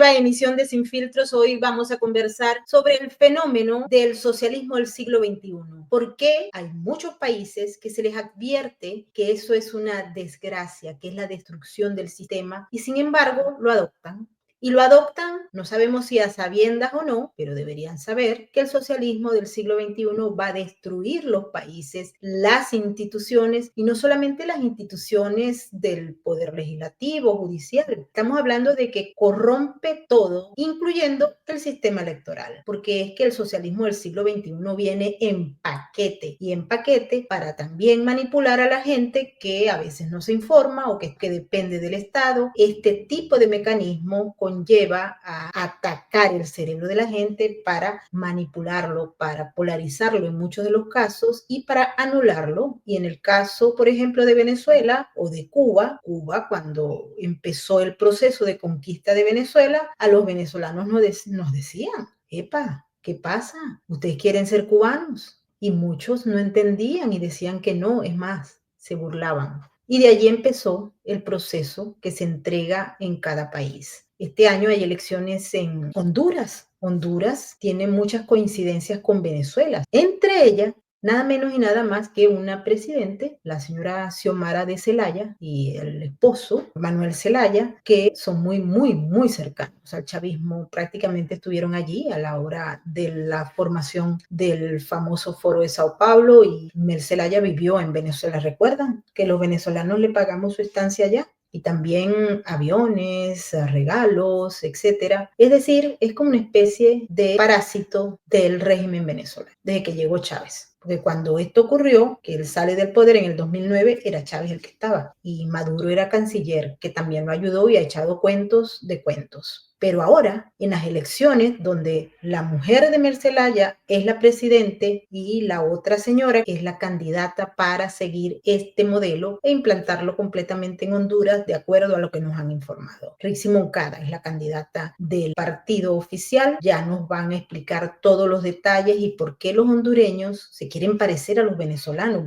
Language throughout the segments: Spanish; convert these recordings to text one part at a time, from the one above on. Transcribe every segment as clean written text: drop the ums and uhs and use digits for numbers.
nueva emisión de Sin Filtros. Hoy vamos a conversar sobre el fenómeno del socialismo del siglo XXI. ¿Por qué hay muchos países que se les advierte que eso es una desgracia, que es la destrucción del sistema, y sin embargo lo adoptan? Y lo adoptan, no sabemos si a sabiendas o no, pero deberían saber que el socialismo del siglo XXI va a destruir los países, las instituciones, y no solamente las instituciones del poder legislativo, judicial. Estamos hablando de que corrompe todo, incluyendo el sistema electoral, porque es que el socialismo del siglo XXI viene en paquete, y en paquete para también manipular a la gente que a veces no se informa o que depende del Estado. Este tipo de mecanismo conlleva a atacar el cerebro de la gente para manipularlo, para polarizarlo en muchos de los casos y para anularlo. Y en el caso, por ejemplo, de Venezuela o de Cuba, cuando empezó el proceso de conquista de Venezuela, a los venezolanos nos decían, epa, ¿qué pasa? ¿Ustedes quieren ser cubanos? Y muchos no entendían y decían que no, es más, se burlaban. Y de allí empezó el proceso que se entrega en cada país. Este año hay elecciones en Honduras. Honduras tiene muchas coincidencias con Venezuela. Entre ellas, nada menos y nada más que una presidente, la señora Xiomara de Zelaya, y el esposo, Manuel Zelaya, que son muy cercanos al chavismo. Prácticamente estuvieron allí a la hora de la formación del famoso Foro de Sao Paulo, y Manuel Zelaya vivió en Venezuela. ¿Recuerdan que los venezolanos le pagamos su estancia allá? Y también aviones, regalos, etcétera. Es decir, es como una especie de parásito del régimen venezolano, desde que llegó Chávez. Porque cuando esto ocurrió, que él sale del poder en el 2009, era Chávez el que estaba. Y Maduro era canciller, que también lo ayudó y ha echado cuentos de cuentos. Pero ahora, en las elecciones, donde la mujer de Mercelaya es la presidente y la otra señora es la candidata para seguir este modelo e implantarlo completamente en Honduras, de acuerdo a lo que nos han informado. Rixi Moncada es la candidata del partido oficial. Ya nos van a explicar todos los detalles y por qué los hondureños se quieren parecer a los venezolanos.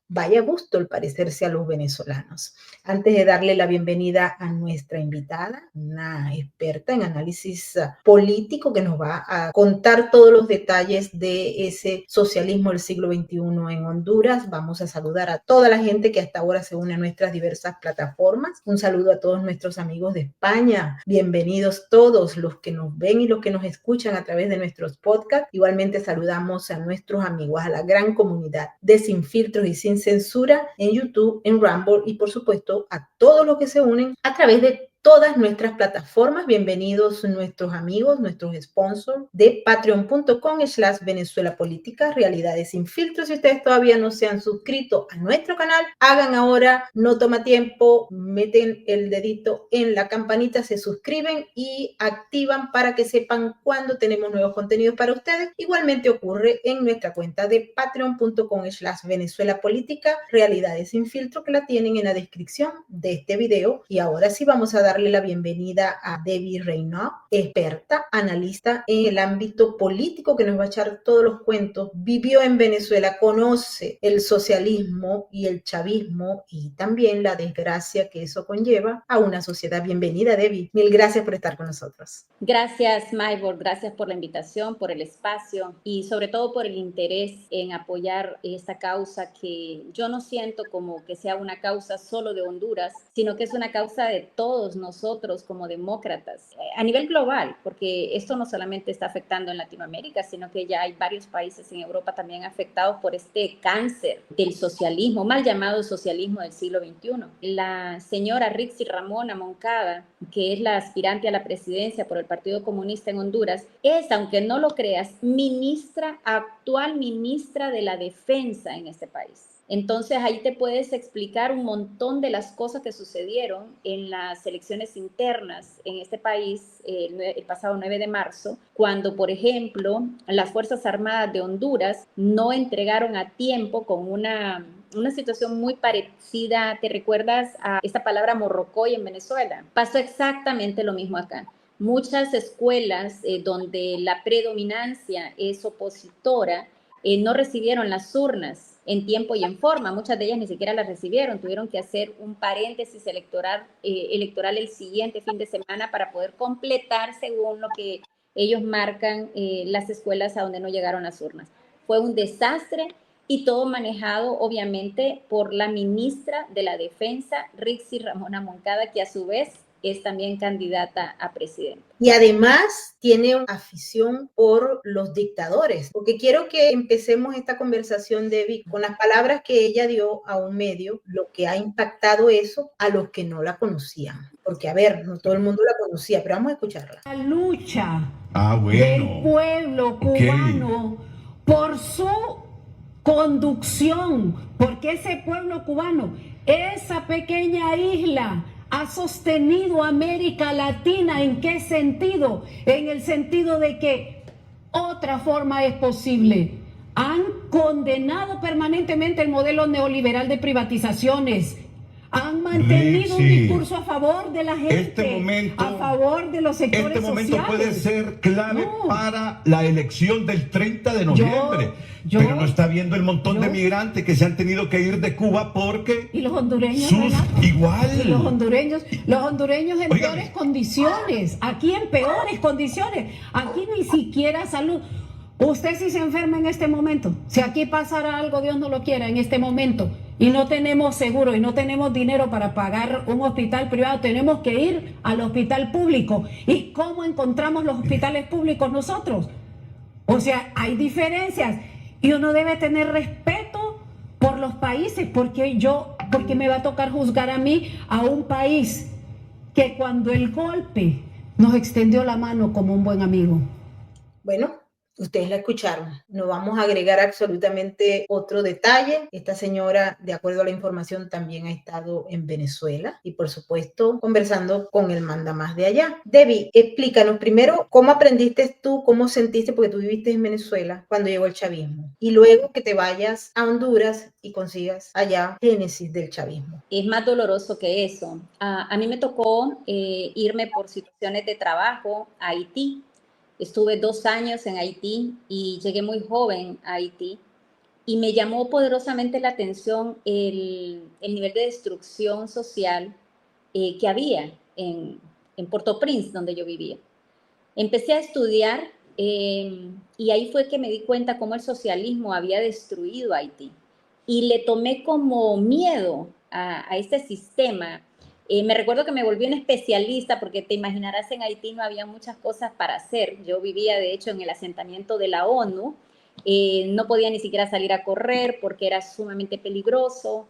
Vaya gusto el parecerse a los venezolanos. Antes de darle la bienvenida a nuestra invitada, una experta en análisis político que nos va a contar todos los detalles de ese socialismo del siglo XXI en Honduras, vamos a saludar a toda la gente que hasta ahora se une a nuestras diversas plataformas. Un saludo a todos nuestros amigos de España. Bienvenidos todos los que nos ven y los que nos escuchan a través de nuestros podcasts. Igualmente saludamos a nuestros amigos, a la gran comunidad de Sin Filtros y Sin Censura en YouTube, en Rumble, y por supuesto a todos los que se unen a través de todas nuestras plataformas. Bienvenidos nuestros amigos, nuestros sponsors de patreon.com/Venezuela Política, Realidades Sin Filtros. Si ustedes todavía no se han suscrito a nuestro canal, hagan ahora, no toma tiempo, meten el dedito en la campanita, se suscriben y activan para que sepan cuando tenemos nuevos contenidos para ustedes. Igualmente ocurre en nuestra cuenta de patreon.com/Venezuela Política, Realidades Sin Filtro, que la tienen en la descripción de este video. Y ahora sí vamos a darle la bienvenida a Debbie Reynaud, experta, analista en el ámbito político, que nos va a echar todos los cuentos. Vivió en Venezuela, conoce el socialismo y el chavismo y también la desgracia que eso conlleva a una sociedad. Bienvenida, Debbie. Mil gracias por estar con nosotros. Gracias, Maybor. Gracias por la invitación, por el espacio y sobre todo por el interés en apoyar esta causa, que yo no siento como que sea una causa solo de Honduras, sino que es una causa de todos nosotros como demócratas a nivel global, porque esto no solamente está afectando en Latinoamérica, sino que ya hay varios países en Europa también afectados por este cáncer del socialismo, mal llamado socialismo del siglo XXI. La señora Rixi Ramona Moncada, que es la aspirante a la presidencia por el Partido Comunista en Honduras, es, aunque no lo creas, actual ministra de la Defensa en este país. Entonces ahí te puedes explicar un montón de las cosas que sucedieron en las elecciones internas en este país el pasado 9 de marzo, cuando, por ejemplo, las Fuerzas Armadas de Honduras no entregaron a tiempo con una situación muy parecida. ¿Te recuerdas a esta palabra morrocoy en Venezuela? Pasó exactamente lo mismo acá. Muchas escuelas donde la predominancia es opositora no recibieron las urnas en tiempo y en forma. Muchas de ellas ni siquiera las recibieron. Tuvieron que hacer un paréntesis electoral el siguiente fin de semana para poder completar según lo que ellos marcan las escuelas a donde no llegaron las urnas. Fue un desastre y todo manejado obviamente por la ministra de la Defensa, Rixi Ramona Moncada, que a su vez es también candidata a presidenta. Y además tiene afición por los dictadores, porque quiero que empecemos esta conversación, Debbie, con las palabras que ella dio a un medio, lo que ha impactado eso a los que no la conocían. Porque, a ver, no todo el mundo la conocía, pero vamos a escucharla. La lucha del pueblo cubano por su conducción, porque ese pueblo cubano, esa pequeña isla, ha sostenido a América Latina. ¿En qué sentido? En el sentido de que otra forma es posible. Han condenado permanentemente el modelo neoliberal de privatizaciones. Han mantenido un discurso a favor de la gente, a favor de los sectores sociales. Este momento puede ser clave para la elección del 30 de noviembre. Pero no está viendo el montón de migrantes que se han tenido que ir de Cuba porque... Y los hondureños, igual. Y los hondureños en peores condiciones. Aquí en peores condiciones. Aquí ni siquiera salud. Usted si se enferma en este momento, si aquí pasara algo, Dios no lo quiera, en este momento, y no tenemos seguro y no tenemos dinero para pagar un hospital privado, tenemos que ir al hospital público. ¿Y cómo encontramos los hospitales públicos nosotros? O sea, hay diferencias y uno debe tener respeto por los países, porque me va a tocar juzgar a mí, a un país que cuando el golpe nos extendió la mano como un buen amigo. Bueno, ustedes la escucharon. No vamos a agregar absolutamente otro detalle. Esta señora, de acuerdo a la información, también ha estado en Venezuela y, por supuesto, conversando con el mandamás de allá. Debbie, explícanos primero cómo aprendiste tú, cómo sentiste, porque tú viviste en Venezuela cuando llegó el chavismo, y luego que te vayas a Honduras y consigas allá génesis del chavismo. Es más doloroso que eso. A mí me tocó irme por situaciones de trabajo a Haití. Estuve 2 años en Haití y llegué muy joven a Haití y me llamó poderosamente la atención el nivel de destrucción social que había en Port-au-Prince, donde yo vivía. Empecé a estudiar y ahí fue que me di cuenta cómo el socialismo había destruido Haití y le tomé como miedo a este sistema. Me recuerdo que me volví una especialista porque te imaginarás, en Haití no había muchas cosas para hacer. Yo vivía, de hecho, en el asentamiento de la ONU. No podía ni siquiera salir a correr porque era sumamente peligroso.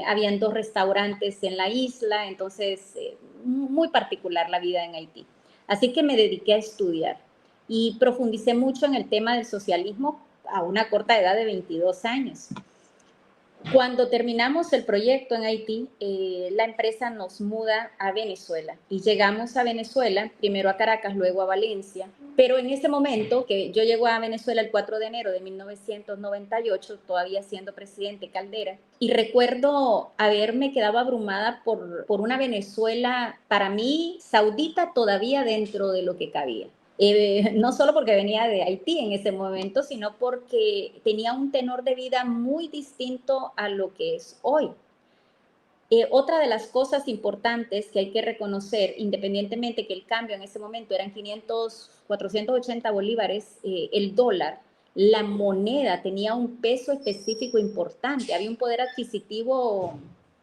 Habían 2 restaurantes en la isla, entonces muy particular la vida en Haití. Así que me dediqué a estudiar y profundicé mucho en el tema del socialismo a una corta edad de 22 años. Cuando terminamos el proyecto en Haití, la empresa nos muda a Venezuela y llegamos a Venezuela, primero a Caracas, luego a Valencia, pero en ese momento, que yo llego a Venezuela el 4 de enero de 1998, todavía siendo presidente Caldera, y recuerdo haberme quedado abrumada por una Venezuela, para mí, saudita todavía dentro de lo que cabía. No solo porque venía de Haití en ese momento, sino porque tenía un tenor de vida muy distinto a lo que es hoy. Otra de las cosas importantes que hay que reconocer, independientemente que el cambio en ese momento eran 480 bolívares, el dólar, la moneda tenía un peso específico importante, había un poder adquisitivo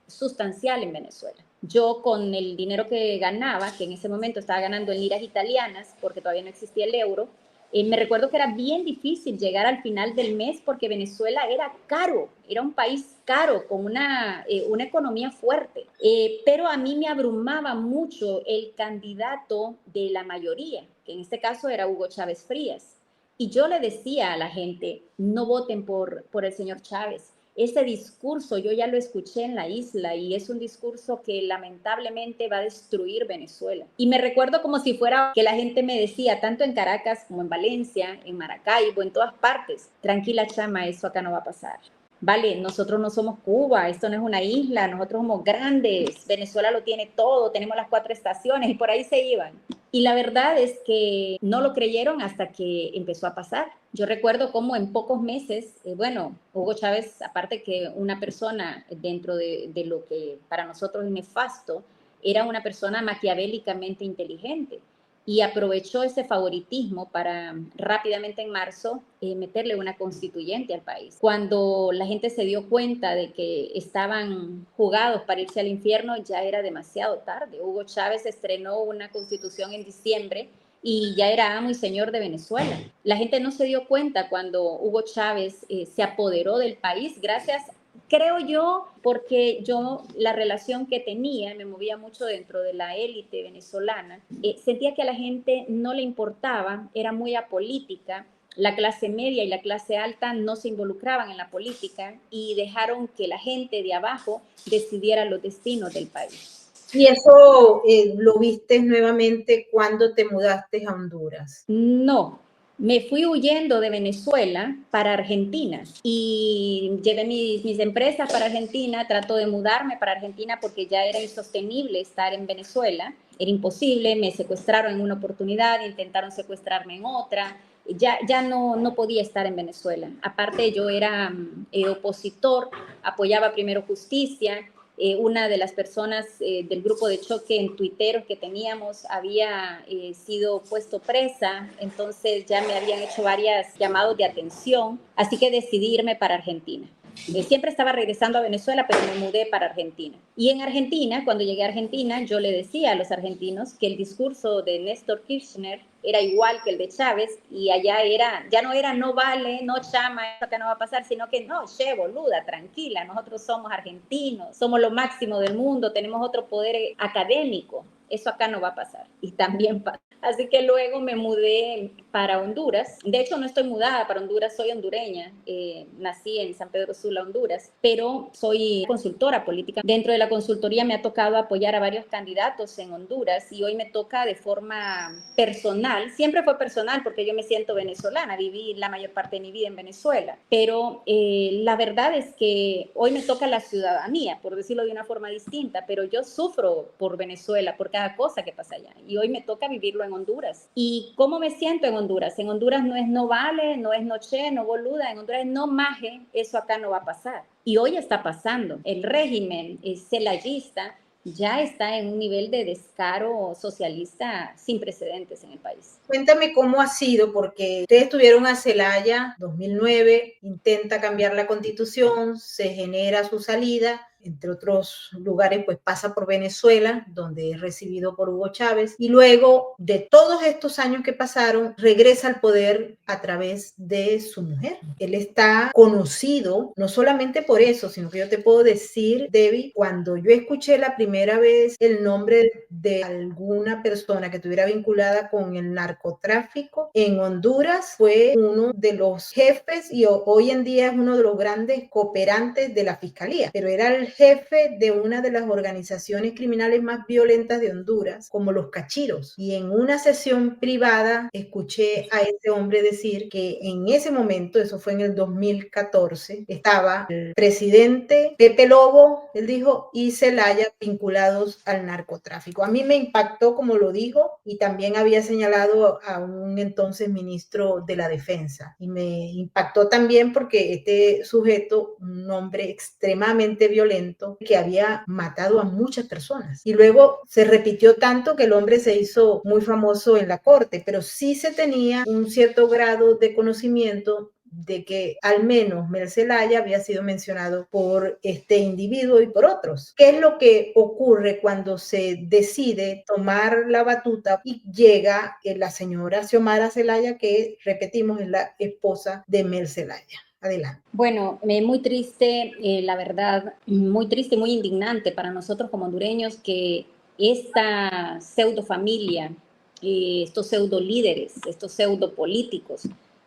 sustancial en Venezuela. Yo con el dinero que ganaba, que en ese momento estaba ganando en liras italianas, porque todavía no existía el euro, me recuerdo que era bien difícil llegar al final del mes porque Venezuela era caro, era un país caro, con una economía fuerte. Pero a mí me abrumaba mucho el candidato de la mayoría, que en este caso era Hugo Chávez Frías. Y yo le decía a la gente, no voten por el señor Chávez. Ese discurso yo ya lo escuché en la isla y es un discurso que lamentablemente va a destruir Venezuela. Y me recuerdo como si fuera que la gente me decía, tanto en Caracas como en Valencia, en Maracaibo, en todas partes, tranquila chama, eso acá no va a pasar. vale, nosotros no somos Cuba, esto no es una isla, nosotros somos grandes, Venezuela lo tiene todo, tenemos las 4 estaciones y por ahí se iban. Y la verdad es que no lo creyeron hasta que empezó a pasar. Yo recuerdo cómo en pocos meses, Hugo Chávez, aparte que una persona dentro de lo que para nosotros es nefasto, era una persona maquiavélicamente inteligente y aprovechó ese favoritismo para rápidamente en marzo meterle una constituyente al país. Cuando la gente se dio cuenta de que estaban jugados para irse al infierno, ya era demasiado tarde. Hugo Chávez estrenó una constitución en diciembre y ya era amo y señor de Venezuela. La gente no se dio cuenta cuando Hugo Chávez se apoderó del país gracias, creo yo, porque yo la relación que tenía, me movía mucho dentro de la élite venezolana, sentía que a la gente no le importaba, era muy apolítica, la clase media y la clase alta no se involucraban en la política y dejaron que la gente de abajo decidiera los destinos del país. ¿Y eso lo viste nuevamente cuando te mudaste a Honduras? No, me fui huyendo de Venezuela para Argentina y llevé mis empresas para Argentina, trato de mudarme para Argentina porque ya era insostenible estar en Venezuela, era imposible, me secuestraron en una oportunidad, intentaron secuestrarme en otra, ya no podía estar en Venezuela. Aparte yo era opositor, apoyaba Primero Justicia. Una de las personas del grupo de choque en Twitter que teníamos había sido puesto presa, entonces ya me habían hecho varios llamados de atención, así que decidí irme para Argentina. Siempre estaba regresando a Venezuela, pero me mudé para Argentina. Y en Argentina, cuando llegué a Argentina, yo le decía a los argentinos que el discurso de Néstor Kirchner era igual que el de Chávez, y allá ya no era no vale, no chama, eso acá no va a pasar, sino que no, che, boluda, tranquila, nosotros somos argentinos, somos lo máximo del mundo, tenemos otro poder académico, eso acá no va a pasar. Y también pasa. Así que luego me mudé para Honduras. De hecho, no estoy mudada para Honduras, soy hondureña. Nací en San Pedro Sula, Honduras, pero soy consultora política. Dentro de la consultoría me ha tocado apoyar a varios candidatos en Honduras y hoy me toca de forma personal. Siempre fue personal porque yo me siento venezolana, viví la mayor parte de mi vida en Venezuela, pero la verdad es que hoy me toca la ciudadanía, por decirlo de una forma distinta, pero yo sufro por Venezuela, por cada cosa que pasa allá, y hoy me toca vivirlo en Honduras. ¿Y cómo me siento en Honduras? En Honduras no es no vale, no es noche, no boluda, en Honduras es no maje, eso acá no va a pasar. Y hoy está pasando. El régimen celayista ya está en un nivel de descaro socialista sin precedentes en el país. Cuéntame cómo ha sido, porque ustedes tuvieron a Zelaya 2009, intenta cambiar la constitución, se genera su salida, entre otros lugares, pues pasa por Venezuela, donde es recibido por Hugo Chávez, y luego de todos estos años que pasaron, regresa al poder a través de su mujer. Él está conocido no solamente por eso, sino que yo te puedo decir, Debbie, cuando yo escuché la primera vez el nombre de alguna persona que estuviera vinculada con el narcotráfico en Honduras, fue uno de los jefes y hoy en día es uno de los grandes cooperantes de la fiscalía, pero era el jefe de una de las organizaciones criminales más violentas de Honduras, como los Cachiros. Y en una sesión privada escuché a ese hombre decir que en ese momento, eso fue en el 2014, estaba el presidente Pepe Lobo, él dijo, y Zelaya vinculados al narcotráfico. A mí me impactó como lo dijo, y también había señalado a un entonces ministro de la Defensa. Y me impactó también porque este sujeto, un hombre extremadamente violento, que había matado a muchas personas. Y luego se repitió tanto que el hombre se hizo muy famoso en la corte, pero sí se tenía un cierto grado de conocimiento de que al menos Mel Zelaya había sido mencionado por este individuo y por otros. ¿Qué es lo que ocurre cuando se decide tomar la batuta y llega la señora Xiomara Zelaya, que repetimos es la esposa de Mel Zelaya? Adelante. Bueno, muy triste, la verdad, muy triste, muy indignante para nosotros como hondureños que esta pseudo familia, estos pseudo líderes, estos pseudo políticos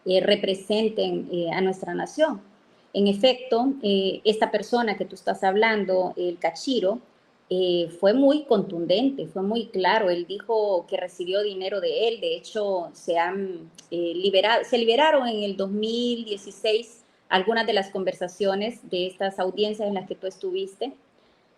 representen a nuestra nación. En efecto, esta persona que tú estás hablando, el Cachiro, fue muy contundente, fue muy claro. Él dijo que recibió dinero de él. De hecho, se liberaron en el 2016 algunas de las conversaciones de estas audiencias en las que tú estuviste,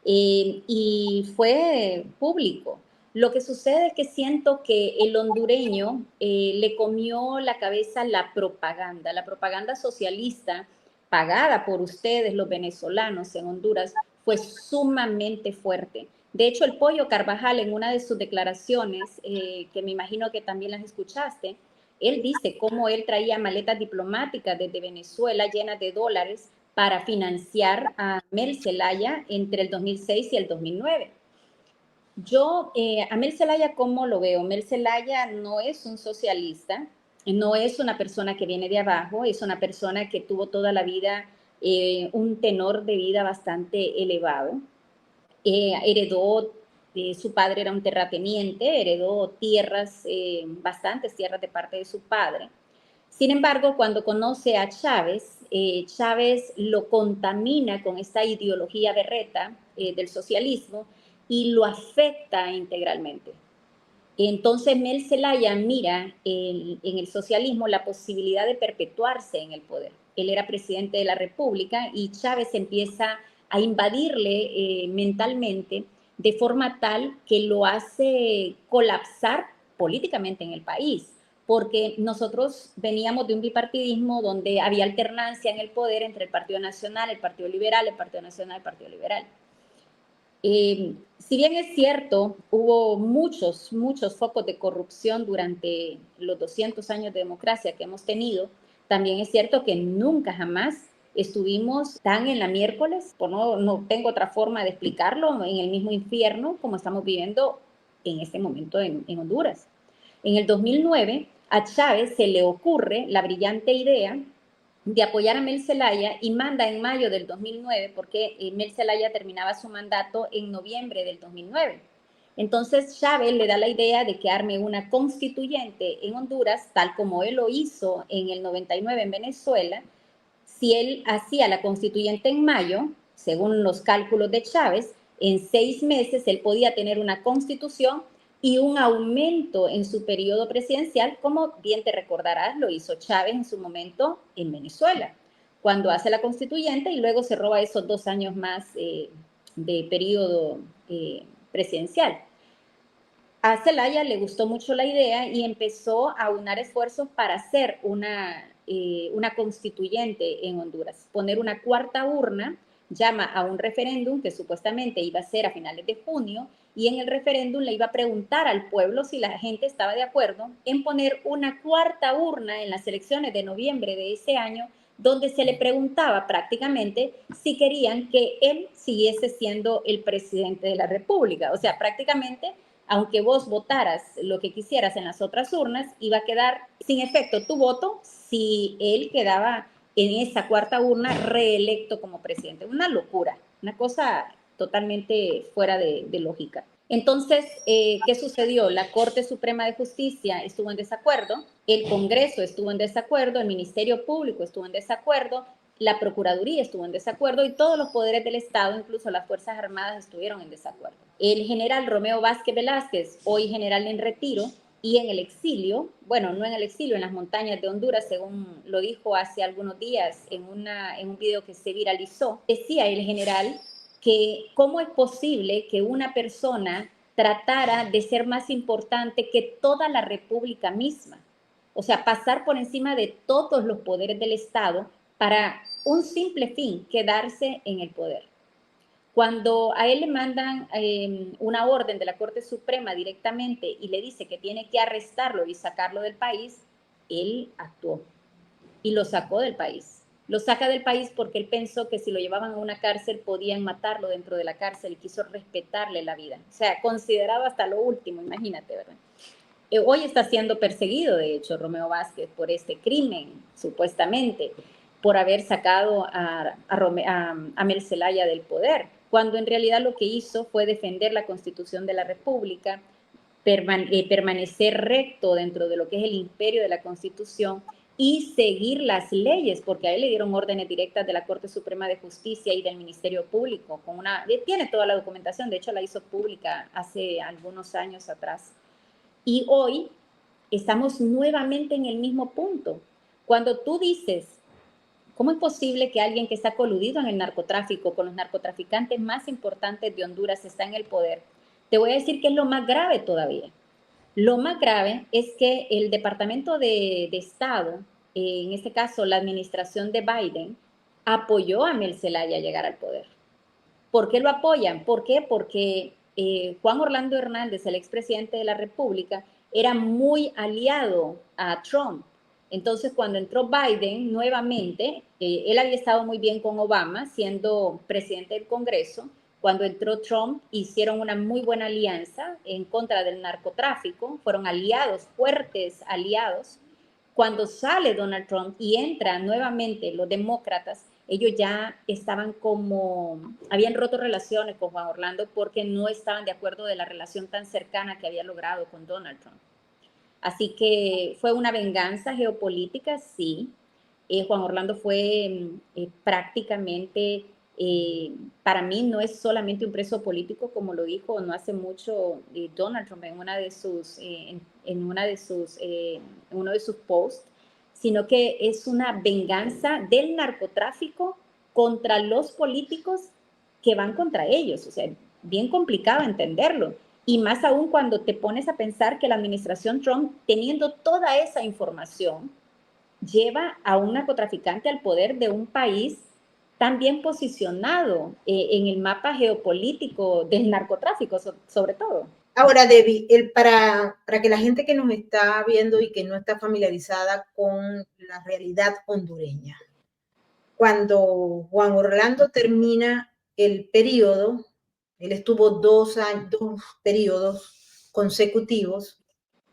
y fue público. Lo que sucede es que siento que el hondureño le comió la cabeza la propaganda socialista pagada por ustedes, los venezolanos en Honduras, fue sumamente fuerte. De hecho, el Pollo Carvajal, en una de sus declaraciones, que me imagino que también las escuchaste, él dice cómo él traía maletas diplomáticas desde Venezuela llenas de dólares para financiar a Mel Zelaya entre el 2006 y el 2009. Yo, a Mel Zelaya, ¿cómo lo veo? Mel Zelaya no es un socialista, no es una persona que viene de abajo, es una persona que tuvo toda la vida un tenor de vida bastante elevado. Heredó, su padre era un terrateniente, heredó tierras, bastantes tierras de parte de su padre. Sin embargo, cuando conoce a Chávez, Chávez lo contamina con esta ideología berreta del socialismo y lo afecta integralmente. Entonces Mel Zelaya mira en el socialismo la posibilidad de perpetuarse en el poder. Él era presidente de la República y Chávez empieza a invadirle mentalmente de forma tal que lo hace colapsar políticamente en el país, porque nosotros veníamos de un bipartidismo donde había alternancia en el poder entre el Partido Nacional, el Partido Liberal, el Partido Nacional, el Partido Liberal. Si bien es cierto, hubo muchos focos de corrupción durante los 200 años de democracia que hemos tenido, también es cierto que nunca jamás estuvimos tan en la miércoles, no tengo otra forma de explicarlo, en el mismo infierno como estamos viviendo en este momento en Honduras. En el 2009, a Chávez se le ocurre la brillante idea de apoyar a Mel Zelaya y manda en mayo del 2009, porque Mel Zelaya terminaba su mandato en noviembre del 2009. Entonces Chávez le da la idea de que arme una constituyente en Honduras, tal como él lo hizo en el 99 en Venezuela. Si él hacía la constituyente en mayo, según los cálculos de Chávez, en 6 meses él podía tener una constitución y un aumento en su periodo presidencial, como bien te recordarás, lo hizo Chávez en su momento en Venezuela, cuando hace la constituyente y luego se roba esos 2 años más de periodo presidencial. A Zelaya le gustó mucho la idea y empezó a unar esfuerzos para hacer una constituyente en Honduras, poner una cuarta urna, llama a un referéndum que supuestamente iba a ser a finales de junio, y en el referéndum le iba a preguntar al pueblo si la gente estaba de acuerdo en poner una cuarta urna en las elecciones de noviembre de ese año, donde se le preguntaba prácticamente si querían que él siguiese siendo el presidente de la República. O sea, prácticamente, aunque vos votaras lo que quisieras en las otras urnas, iba a quedar sin efecto tu voto si él quedaba en esa cuarta urna reelecto como presidente. Una locura, una cosa totalmente fuera de lógica. Entonces, ¿qué sucedió? La Corte Suprema de Justicia estuvo en desacuerdo, el Congreso estuvo en desacuerdo, el Ministerio Público estuvo en desacuerdo, la Procuraduría estuvo en desacuerdo y todos los poderes del Estado, incluso las Fuerzas Armadas, estuvieron en desacuerdo. El general Romeo Vázquez Velázquez, hoy general en retiro y en el exilio, bueno, no en el exilio, en las montañas de Honduras, según lo dijo hace algunos días en un video que se viralizó, decía el general que cómo es posible que una persona tratara de ser más importante que toda la república misma. O sea, pasar por encima de todos los poderes del Estado para un simple fin, quedarse en el poder. Cuando a él le mandan una orden de la Corte Suprema directamente y le dice que tiene que arrestarlo y sacarlo del país, él actuó y lo sacó del país. Lo saca del país porque él pensó que si lo llevaban a una cárcel podían matarlo dentro de la cárcel y quiso respetarle la vida. O sea, consideraba hasta lo último, imagínate, ¿verdad? Hoy está siendo perseguido, de hecho, Romeo Vázquez por este crimen, supuestamente, por haber sacado a Mel Zelaya del poder, cuando en realidad lo que hizo fue defender la Constitución de la República, permanecer recto dentro de lo que es el imperio de la Constitución y seguir las leyes, porque a él le dieron órdenes directas de la Corte Suprema de Justicia y del Ministerio Público. Tiene toda la documentación, de hecho la hizo pública hace algunos años atrás. Y hoy estamos nuevamente en el mismo punto. Cuando tú dices ¿Cómo es posible que alguien que está coludido en el narcotráfico con los narcotraficantes más importantes de Honduras está en el poder? Te voy a decir que es lo más grave todavía. Lo más grave es que el Departamento de Estado, en este caso la administración de Biden, apoyó a Mel Zelaya a llegar al poder. ¿Por qué lo apoyan? ¿Por qué? Porque Juan Orlando Hernández, el expresidente de la República, era muy aliado a Trump. Entonces, cuando entró Biden nuevamente, él había estado muy bien con Obama, siendo presidente del Congreso. Cuando entró Trump, hicieron una muy buena alianza en contra del narcotráfico, fueron aliados, fuertes aliados. Cuando sale Donald Trump y entran nuevamente los demócratas, ellos ya estaban habían roto relaciones con Juan Orlando porque no estaban de acuerdo de la relación tan cercana que había logrado con Donald Trump. Así que fue una venganza geopolítica, sí. Juan Orlando fue prácticamente, para mí no es solamente un preso político, como lo dijo no hace mucho Donald Trump en uno de sus posts, sino que es una venganza del narcotráfico contra los políticos que van contra ellos. O sea, bien complicado entenderlo. Y más aún cuando te pones a pensar que la administración Trump, teniendo toda esa información, lleva a un narcotraficante al poder de un país tan bien posicionado en el mapa geopolítico del narcotráfico, sobre todo. Ahora, Debbie, para que la gente que nos está viendo y que no está familiarizada con la realidad hondureña, cuando Juan Orlando termina el periodo, él estuvo 2 periodos consecutivos,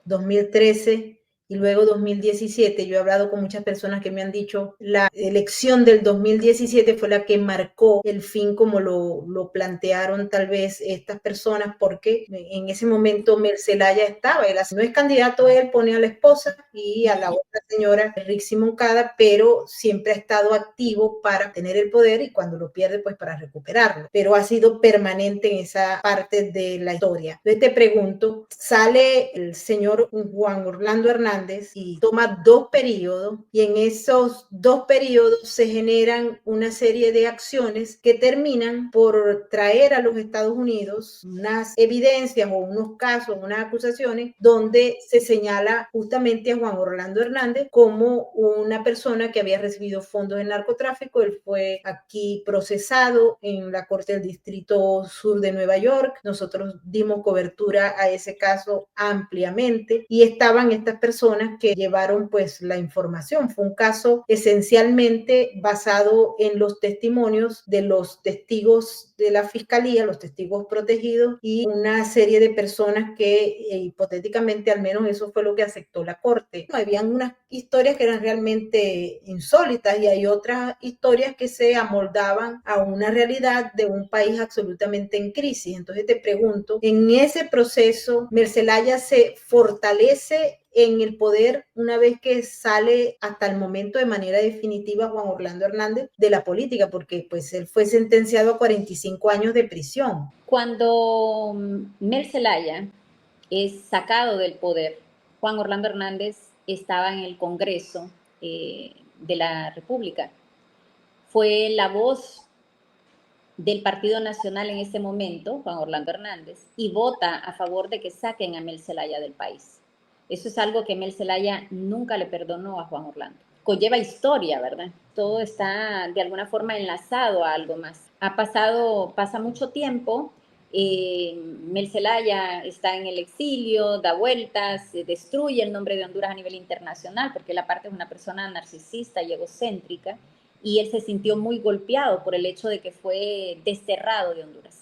2013 y luego 2017. Yo he hablado con muchas personas que me han dicho la elección del 2017 fue la que marcó el fin como lo plantearon tal vez estas personas, porque en ese momento Mel Zelaya estaba, no es candidato, él pone a la esposa y a la otra señora, Rixi Moncada, pero siempre ha estado activo para tener el poder y cuando lo pierde, pues para recuperarlo. Pero ha sido permanente en esa parte de la historia. Entonces te pregunto, sale el señor Juan Orlando Hernández y toma 2 periodos y en esos 2 periodos se generan una serie de acciones que terminan por traer a los Estados Unidos unas evidencias o unos casos, unas acusaciones donde se señala justamente a Juan Orlando Hernández como una persona que había recibido fondos de narcotráfico. Él fue aquí procesado en la Corte del Distrito Sur de Nueva York. Nosotros dimos cobertura a ese caso ampliamente y estaban estas personas que llevaron pues la información. Fue un caso esencialmente basado en los testimonios de los testigos de la fiscalía, los testigos protegidos y una serie de personas que hipotéticamente al menos eso fue lo que aceptó la corte. Habían unas historias que eran realmente insólitas y hay otras historias que se amoldaban a una realidad de un país absolutamente en crisis. Entonces te pregunto, en ese proceso, Mel Zelaya se fortalece en el poder una vez que sale hasta el momento de manera definitiva Juan Orlando Hernández de la política, porque pues él fue sentenciado a 45 años de prisión. Cuando Mel Zelaya es sacado del poder, Juan Orlando Hernández estaba en el Congreso de la República. Fue la voz del Partido Nacional en ese momento, Juan Orlando Hernández, y vota a favor de que saquen a Mel Zelaya del país. Eso es algo que Mel Zelaya nunca le perdonó a Juan Orlando. Conlleva historia, ¿verdad? Todo está de alguna forma enlazado a algo más. Pasa mucho tiempo, Mel Zelaya está en el exilio, da vueltas, destruye el nombre de Honduras a nivel internacional, porque él aparte es una persona narcisista y egocéntrica, y él se sintió muy golpeado por el hecho de que fue desterrado de Honduras.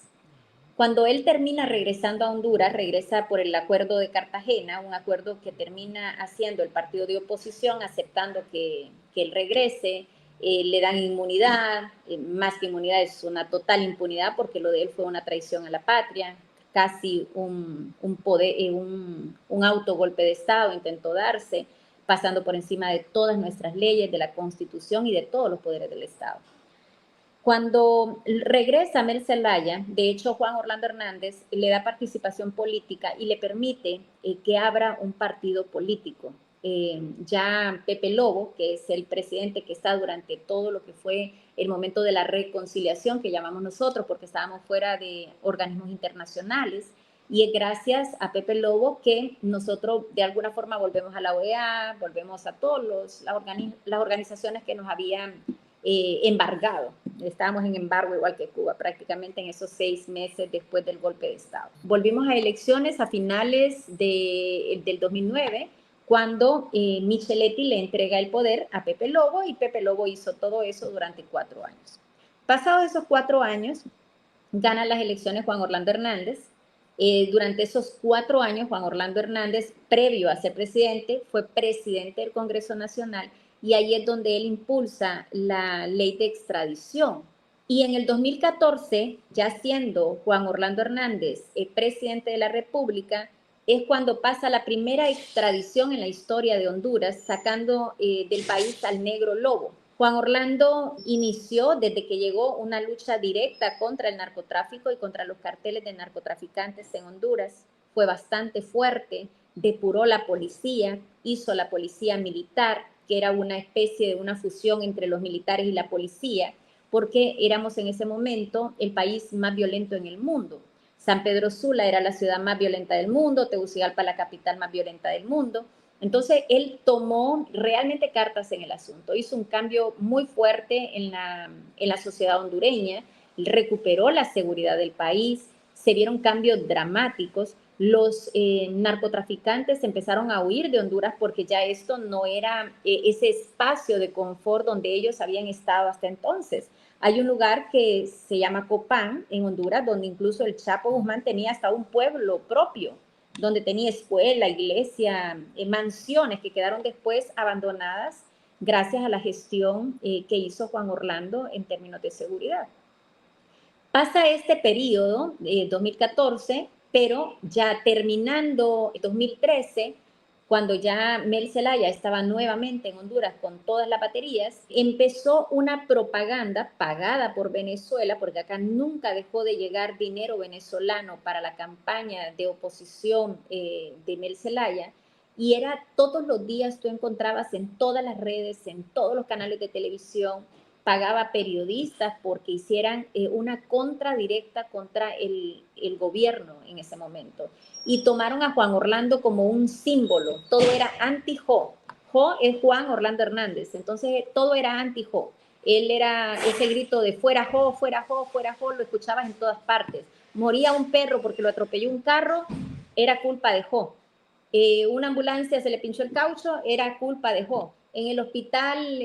Cuando él termina regresando a Honduras, regresa por el Acuerdo de Cartagena, un acuerdo que termina haciendo el partido de oposición, aceptando que él regrese, le dan inmunidad, más que inmunidad es una total impunidad porque lo de él fue una traición a la patria, casi un autogolpe de Estado intentó darse, pasando por encima de todas nuestras leyes, de la Constitución y de todos los poderes del Estado. Cuando regresa Mel Zelaya, de hecho Juan Orlando Hernández le da participación política y le permite que abra un partido político. ya Pepe Lobo, que es el presidente que está durante todo lo que fue el momento de la reconciliación que llamamos nosotros, porque estábamos fuera de organismos internacionales, y es gracias a Pepe Lobo que nosotros de alguna forma volvemos a la OEA, volvemos a todas las organizaciones que nos habían embargado. Estábamos en embargo igual que Cuba prácticamente en esos 6 meses después del golpe de Estado. Volvimos a elecciones a finales del 2009, cuando Micheletti le entrega el poder a Pepe Lobo, y Pepe Lobo hizo todo eso durante 4 años. Pasados esos 4 años, gana las elecciones Juan Orlando Hernández. Durante esos 4 años, Juan Orlando Hernández, previo a ser presidente, fue presidente del Congreso Nacional, y ahí es donde él impulsa la ley de extradición. Y en el 2014, ya siendo Juan Orlando Hernández presidente de la República, es cuando pasa la primera extradición en la historia de Honduras, sacando del país al Negro Lobo. Juan Orlando inició desde que llegó una lucha directa contra el narcotráfico y contra los carteles de narcotraficantes en Honduras. Fue bastante fuerte, depuró la policía, hizo la policía militar, que era una especie de una fusión entre los militares y la policía, porque éramos en ese momento el país más violento en el mundo. San Pedro Sula era la ciudad más violenta del mundo, Tegucigalpa la capital más violenta del mundo. Entonces, él tomó realmente cartas en el asunto, hizo un cambio muy fuerte en la sociedad hondureña, recuperó la seguridad del país, se vieron cambios dramáticos. Los narcotraficantes empezaron a huir de Honduras porque ya esto no era ese espacio de confort donde ellos habían estado hasta entonces. Hay un lugar que se llama Copán, en Honduras, donde incluso el Chapo Guzmán tenía hasta un pueblo propio, donde tenía escuela, iglesia, mansiones que quedaron después abandonadas gracias a la gestión que hizo Juan Orlando en términos de seguridad. Pasa este periodo, 2014, pero ya terminando 2013, cuando ya Mel Zelaya estaba nuevamente en Honduras con todas las baterías, empezó una propaganda pagada por Venezuela, porque acá nunca dejó de llegar dinero venezolano para la campaña de oposición de Mel Zelaya, y era todos los días, tú encontrabas en todas las redes, en todos los canales de televisión, pagaba periodistas porque hicieran una contra directa contra el gobierno en ese momento. Y tomaron a Juan Orlando como un símbolo. Todo era anti-Jo. Jo es Juan Orlando Hernández. Entonces, todo era anti-Jo. Él era ese grito de fuera Jo, fuera Jo, fuera Jo, lo escuchabas en todas partes. Moría un perro porque lo atropelló un carro, era culpa de Jo. Una ambulancia se le pinchó el caucho, era culpa de Jo. En el hospital,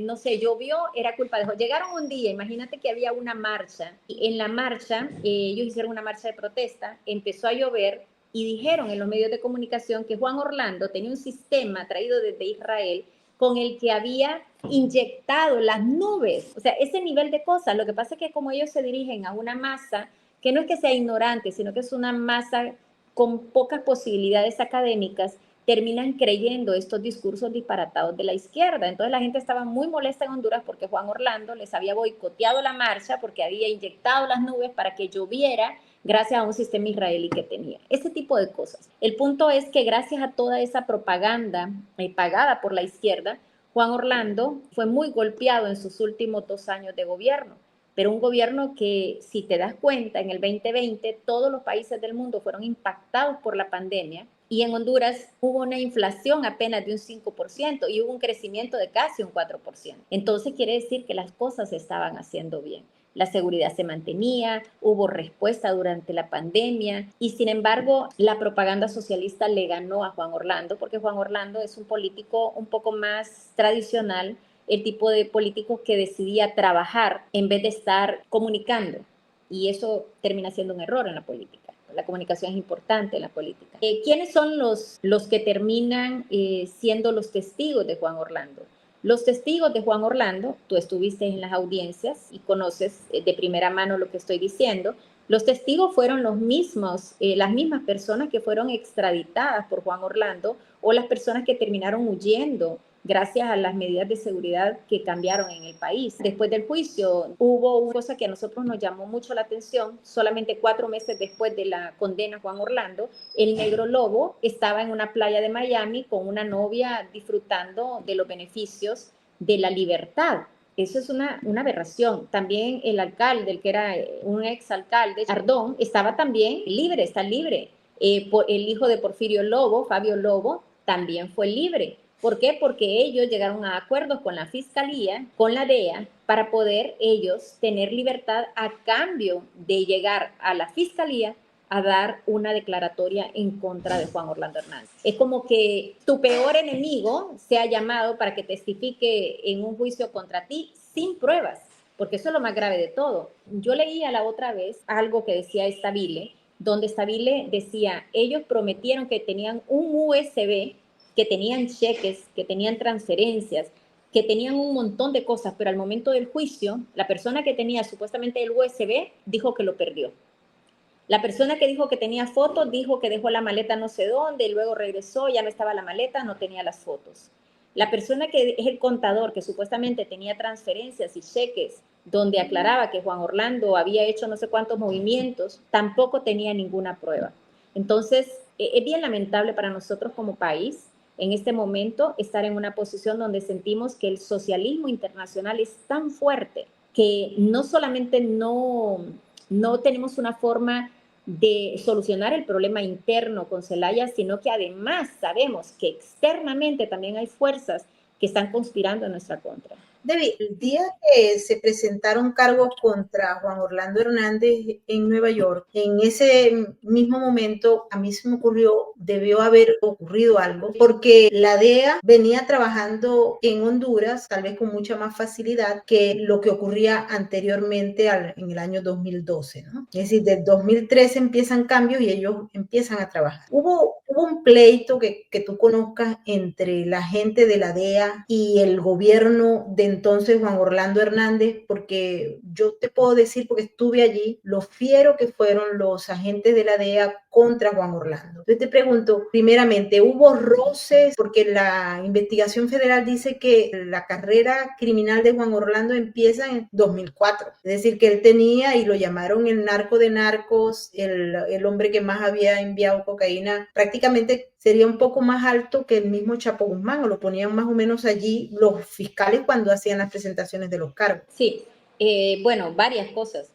no sé, llovió, era culpa de Jo. Llegaron un día, imagínate que había una marcha, y en la marcha, ellos hicieron una marcha de protesta, empezó a llover, y dijeron en los medios de comunicación que Juan Orlando tenía un sistema traído desde Israel con el que había inyectado las nubes, o sea, ese nivel de cosas. Lo que pasa es que como ellos se dirigen a una masa que no es que sea ignorante, sino que es una masa con pocas posibilidades académicas, terminan creyendo estos discursos disparatados de la izquierda. Entonces la gente estaba muy molesta en Honduras porque Juan Orlando les había boicoteado la marcha, porque había inyectado las nubes para que lloviera gracias a un sistema israelí que tenía. Ese tipo de cosas. El punto es que gracias a toda esa propaganda pagada por la izquierda, Juan Orlando fue muy golpeado en sus últimos 2 años de gobierno. Pero un gobierno que, si te das cuenta, en el 2020 todos los países del mundo fueron impactados por la pandemia, y en Honduras hubo una inflación apenas de un 5% y hubo un crecimiento de casi un 4%. Entonces quiere decir que las cosas se estaban haciendo bien. La seguridad se mantenía, hubo respuesta durante la pandemia, y sin embargo la propaganda socialista le ganó a Juan Orlando, porque Juan Orlando es un político un poco más tradicional, el tipo de político que decidía trabajar en vez de estar comunicando, y eso termina siendo un error en la política. La comunicación es importante en la política. ¿Quiénes son los que terminan siendo los testigos de Juan Orlando? Los testigos de Juan Orlando, tú estuviste en las audiencias y conoces de primera mano lo que estoy diciendo. Los testigos fueron los mismos, las mismas personas que fueron extraditadas por Juan Orlando, o las personas que terminaron huyendo gracias a las medidas de seguridad que cambiaron en el país. Después del juicio hubo una cosa que a nosotros nos llamó mucho la atención. Solamente 4 meses después de la condena a Juan Orlando, el Negro Lobo estaba en una playa de Miami con una novia disfrutando de los beneficios de la libertad. Eso es una aberración. También el alcalde, el que era un exalcalde, Ardón, estaba también libre, está libre. El hijo de Porfirio Lobo, Fabio Lobo, también fue libre. ¿Por qué? Porque ellos llegaron a acuerdos con la Fiscalía, con la DEA, para poder ellos tener libertad a cambio de llegar a la Fiscalía a dar una declaratoria en contra de Juan Orlando Hernández. Es como que tu peor enemigo sea llamado para que testifique en un juicio contra ti sin pruebas, porque eso es lo más grave de todo. Yo leía la otra vez algo que decía Stabile, donde Stabile decía, ellos prometieron que tenían un USB, que tenían cheques, que tenían transferencias, que tenían un montón de cosas, pero al momento del juicio, la persona que tenía supuestamente el USB dijo que lo perdió. La persona que dijo que tenía fotos dijo que dejó la maleta no sé dónde y luego regresó, ya no estaba la maleta, no tenía las fotos. La persona que es el contador, que supuestamente tenía transferencias y cheques, donde aclaraba que Juan Orlando había hecho no sé cuántos movimientos, tampoco tenía ninguna prueba. Entonces, es bien lamentable para nosotros como país en este momento estar en una posición donde sentimos que el socialismo internacional es tan fuerte que no solamente no tenemos una forma de solucionar el problema interno con Zelaya, sino que además sabemos que externamente también hay fuerzas que están conspirando en nuestra contra. Debbie, el día que se presentaron cargos contra Juan Orlando Hernández en Nueva York, en ese mismo momento a mí se me ocurrió, debió haber ocurrido algo, porque la DEA venía trabajando en Honduras, tal vez con mucha más facilidad que lo que ocurría anteriormente en el año 2012, ¿no? Es decir, del 2013 empiezan cambios y ellos empiezan a trabajar. Hubo un pleito que tú conozcas entre la gente de la DEA y el gobierno de entonces Juan Orlando Hernández, porque yo te puedo decir, porque estuve allí, lo fiero que fueron los agentes de la DEA contra Juan Orlando. Yo te pregunto, primeramente, ¿hubo roces? Porque la investigación federal dice que la carrera criminal de Juan Orlando empieza en 2004. Es decir, que él tenía, y lo llamaron el narco de narcos, el hombre que más había enviado cocaína, prácticamente sería un poco más alto que el mismo Chapo Guzmán, o lo ponían más o menos allí los fiscales cuando hacían las presentaciones de los cargos. Sí, bueno, varias cosas.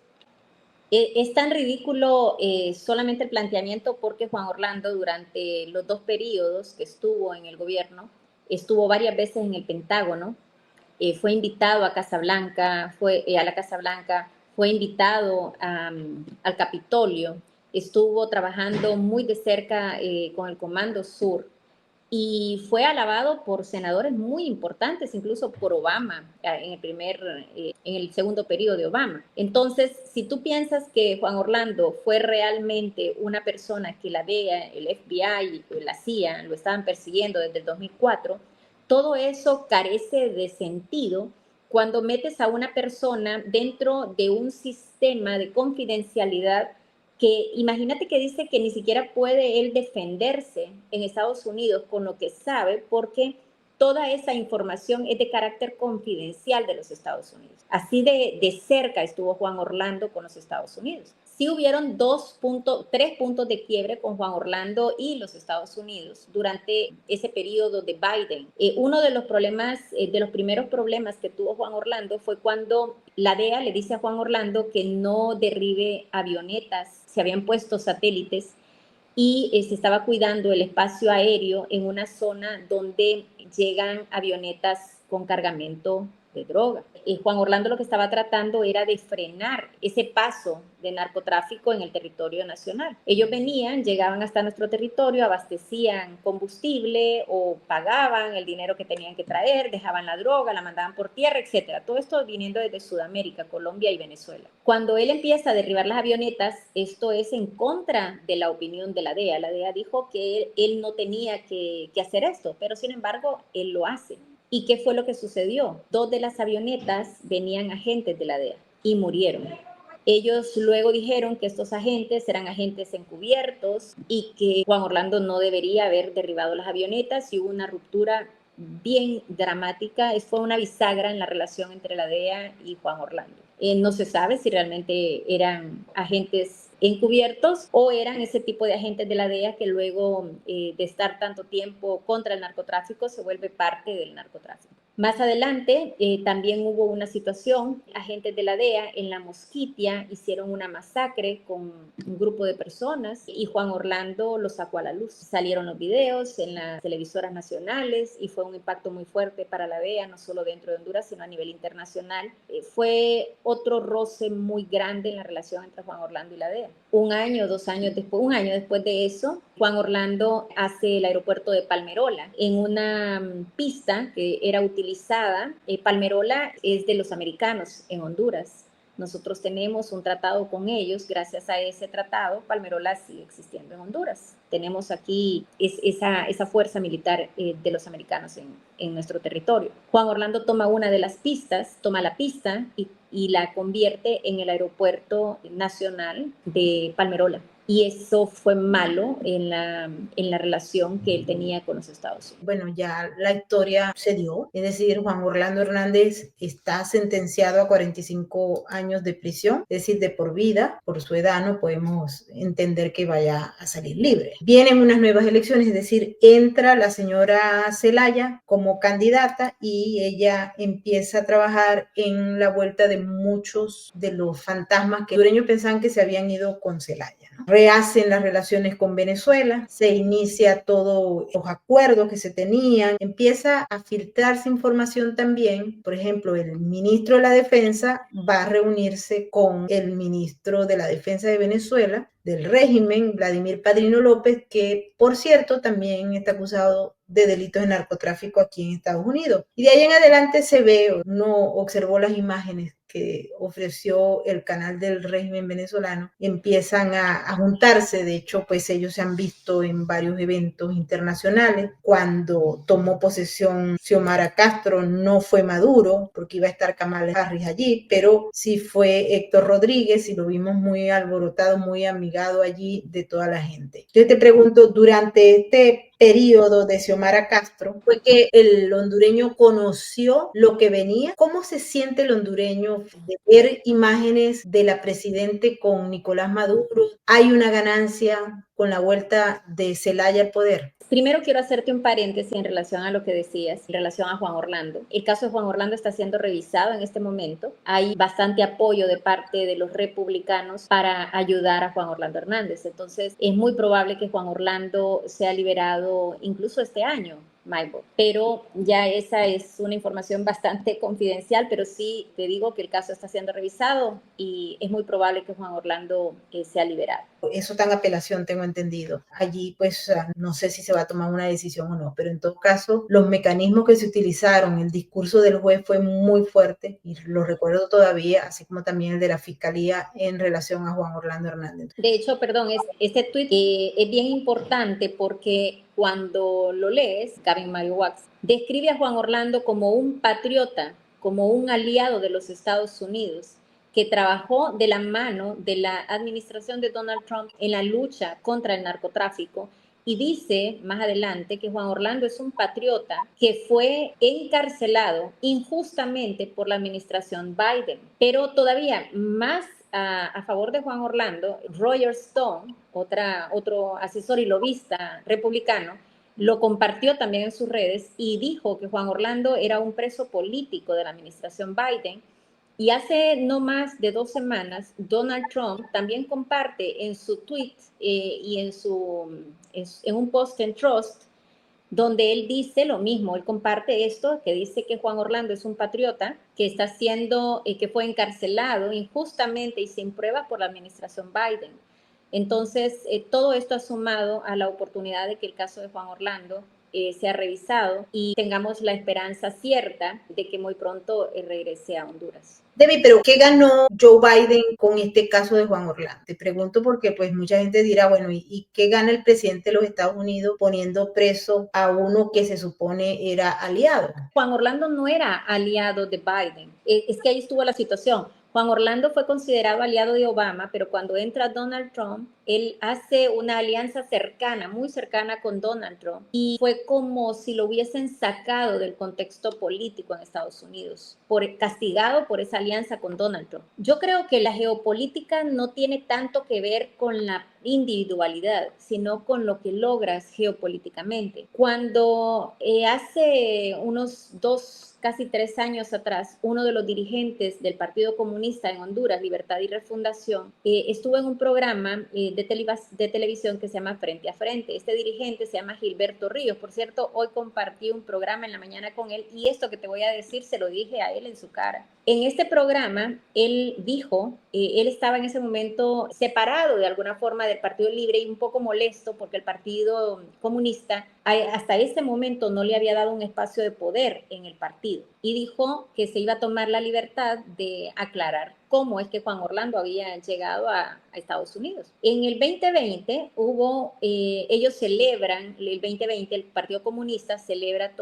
Es tan ridículo solamente el planteamiento porque Juan Orlando durante los 2 periodos que estuvo en el gobierno, estuvo varias veces en el Pentágono, fue invitado a la Casa Blanca, fue invitado al Capitolio, estuvo trabajando muy de cerca con el Comando Sur y fue alabado por senadores muy importantes, incluso por Obama, en el segundo periodo de Obama. Entonces, si tú piensas que Juan Orlando fue realmente una persona que la DEA, el FBI, la CIA lo estaban persiguiendo desde el 2004, todo eso carece de sentido cuando metes a una persona dentro de un sistema de confidencialidad que imagínate que dice que ni siquiera puede él defenderse en Estados Unidos con lo que sabe porque toda esa información es de carácter confidencial de los Estados Unidos. Así de cerca estuvo Juan Orlando con los Estados Unidos. Sí hubieron 3 puntos de quiebre con Juan Orlando y los Estados Unidos durante ese periodo de Biden. Uno de los problemas, de los primeros problemas que tuvo Juan Orlando fue cuando la DEA le dice a Juan Orlando que no derribe avionetas, se habían puesto satélites y se estaba cuidando el espacio aéreo en una zona donde llegan avionetas con cargamento de droga. Juan Orlando lo que estaba tratando era de frenar ese paso de narcotráfico en el territorio nacional. Ellos venían, llegaban hasta nuestro territorio, abastecían combustible o pagaban el dinero que tenían que traer, dejaban la droga, la mandaban por tierra, etcétera. Todo esto viniendo desde Sudamérica, Colombia y Venezuela. Cuando él empieza a derribar las avionetas, esto es en contra de la opinión de la DEA. La DEA dijo que él no tenía que hacer esto, pero sin embargo, él lo hace. ¿Y qué fue lo que sucedió? 2 de las avionetas venían agentes de la DEA y murieron. Ellos luego dijeron que estos agentes eran agentes encubiertos y que Juan Orlando no debería haber derribado las avionetas y hubo una ruptura bien dramática. Fue una bisagra en la relación entre la DEA y Juan Orlando. No se sabe si realmente eran agentes encubiertos o eran ese tipo de agentes de la DEA que luego de estar tanto tiempo contra el narcotráfico se vuelve parte del narcotráfico. Más adelante también hubo una situación, agentes de la DEA en La Mosquitia hicieron una masacre con un grupo de personas y Juan Orlando lo sacó a la luz. Salieron los videos en las televisoras nacionales y fue un impacto muy fuerte para la DEA, no solo dentro de Honduras, sino a nivel internacional. Fue otro roce muy grande en la relación entre Juan Orlando y la DEA. Un año después de eso, Juan Orlando hace el aeropuerto de Palmerola en una pista que era utilizada. Palmerola es de los americanos en Honduras. Nosotros tenemos un tratado con ellos. Gracias a ese tratado, Palmerola sigue existiendo en Honduras. Tenemos aquí esa fuerza militar de los americanos en nuestro territorio. Juan Orlando toma una de las pistas, toma la pista y la convierte en el aeropuerto nacional de Palmerola. Y eso fue malo en la relación que él tenía con los Estados Unidos. Bueno, ya la historia se dio, es decir, Juan Orlando Hernández está sentenciado a 45 años de prisión, es decir, de por vida. Por su edad no podemos entender que vaya a salir libre. Vienen unas nuevas elecciones, es decir, entra la señora Zelaya como candidata y ella empieza a trabajar en la vuelta de muchos de los fantasmas que los hondureños pensaban que se habían ido con Zelaya. Rehacen las relaciones con Venezuela, se inicia todos los acuerdos que se tenían, empieza a filtrarse información también. Por ejemplo, el ministro de la Defensa va a reunirse con el ministro de la Defensa de Venezuela, del régimen, Vladimir Padrino López, que por cierto también está acusado de delitos de narcotráfico aquí en Estados Unidos. Y de ahí en adelante se ve, uno observó las imágenes que ofreció el canal del régimen venezolano, empiezan a juntarse. De hecho, pues ellos se han visto en varios eventos internacionales. Cuando tomó posesión Xiomara Castro, no fue Maduro, porque iba a estar Kamala Harris allí, pero sí fue Héctor Rodríguez y lo vimos muy alborotado, muy amigado allí de toda la gente. Yo te pregunto, durante este periodo de Xiomara Castro, fue que el hondureño conoció lo que venía. ¿Cómo se siente el hondureño de ver imágenes de la presidente con Nicolás Maduro? ¿Hay una ganancia con la vuelta de Zelaya al poder? Primero quiero hacerte un paréntesis en relación a lo que decías, en relación a Juan Orlando. El caso de Juan Orlando está siendo revisado en este momento. Hay bastante apoyo de parte de los republicanos para ayudar a Juan Orlando Hernández. Entonces, es muy probable que Juan Orlando sea liberado incluso este año. Pero ya esa es una información bastante confidencial, pero sí te digo que el caso está siendo revisado y es muy probable que Juan Orlando sea liberado. Eso está en apelación, tengo entendido. Allí pues no sé si se va a tomar una decisión o no, pero en todo caso los mecanismos que se utilizaron, el discurso del juez fue muy fuerte y lo recuerdo todavía, así como también el de la fiscalía en relación a Juan Orlando Hernández. De hecho, perdón, este tuit es bien importante porque cuando lo lees, Gavin Mario Wax describe a Juan Orlando como un patriota, como un aliado de los Estados Unidos, que trabajó de la mano de la administración de Donald Trump en la lucha contra el narcotráfico. Y dice más adelante que Juan Orlando es un patriota que fue encarcelado injustamente por la administración Biden. Pero todavía más a favor de Juan Orlando, Roger Stone, otro asesor y lobista republicano, lo compartió también en sus redes y dijo que Juan Orlando era un preso político de la administración Biden. Y hace no más de 2 semanas, Donald Trump también comparte en su tweet y en un post en Trust, donde él dice lo mismo. Él comparte esto, que dice que Juan Orlando es un patriota, que fue encarcelado injustamente y sin prueba por la administración Biden. Entonces, todo esto ha sumado a la oportunidad de que el caso de Juan Orlando sea revisado y tengamos la esperanza cierta de que muy pronto regrese a Honduras. Debbie, pero ¿qué ganó Joe Biden con este caso de Juan Orlando? Te pregunto porque pues mucha gente dirá, bueno, ¿y qué gana el presidente de los Estados Unidos poniendo preso a uno que se supone era aliado? Juan Orlando no era aliado de Biden. Es que ahí estuvo la situación. Juan Orlando fue considerado aliado de Obama, pero cuando entra Donald Trump, él hace una alianza cercana, muy cercana con Donald Trump, y fue como si lo hubiesen sacado del contexto político en Estados Unidos, castigado por esa alianza con Donald Trump. Yo creo que la geopolítica no tiene tanto que ver con la individualidad, sino con lo que logras geopolíticamente. Cuando hace unos casi 3 años atrás, uno de los dirigentes del Partido Comunista en Honduras, Libertad y Refundación, estuvo en un programa de televisión que se llama Frente a Frente. Este dirigente se llama Gilberto Ríos. Por cierto, hoy compartí un programa en la mañana con él y esto que te voy a decir se lo dije a él en su cara. En este programa, él dijo, él estaba en ese momento separado de alguna forma del Partido Libre y un poco molesto porque el Partido Comunista hasta ese momento no le había dado un espacio de poder en el partido. Y dijo que se iba a tomar la libertad de aclarar cómo es que Juan Orlando había llegado a Estados Unidos. En el 2020 ellos celebran, el 2020 el Partido Comunista celebra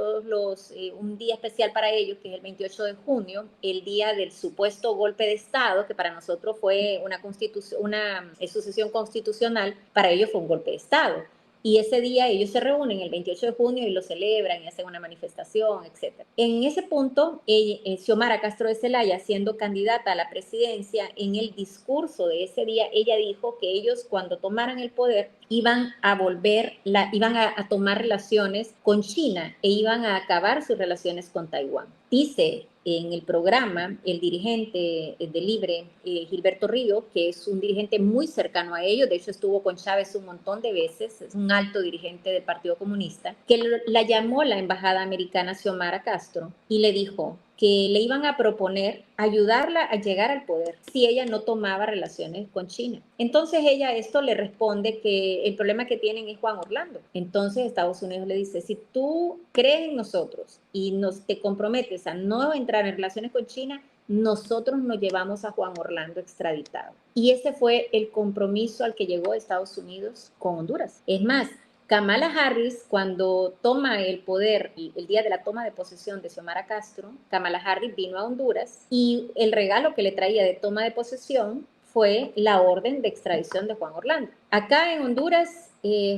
un día especial para ellos, que es el 28 de junio, el día del supuesto golpe de Estado, que para nosotros fue una sucesión constitucional, para ellos fue un golpe de Estado. Y ese día ellos se reúnen el 28 de junio y lo celebran y hacen una manifestación, etc. En ese punto, Xiomara Castro de Zelaya, siendo candidata a la presidencia, en el discurso de ese día, ella dijo que ellos cuando tomaran el poder iban a tomar relaciones con China e iban a acabar sus relaciones con Taiwán. Dice en el programa el dirigente de Libre, Gilberto Ríos, que es un dirigente muy cercano a ellos, de hecho estuvo con Chávez un montón de veces, es un alto dirigente del Partido Comunista, que la llamó la embajada americana Xiomara Castro y le dijo que le iban a proponer ayudarla a llegar al poder si ella no tomaba relaciones con China. Entonces ella esto le responde que el problema que tienen es Juan Orlando. Entonces Estados Unidos le dice, si tú crees en nosotros y te comprometes a no entrar en relaciones con China, nosotros nos llevamos a Juan Orlando extraditado. Y ese fue el compromiso al que llegó Estados Unidos con Honduras. Es más, Kamala Harris, cuando toma el poder, el día de la toma de posesión de Xiomara Castro, Kamala Harris vino a Honduras y el regalo que le traía de toma de posesión fue la orden de extradición de Juan Orlando. Acá en Honduras,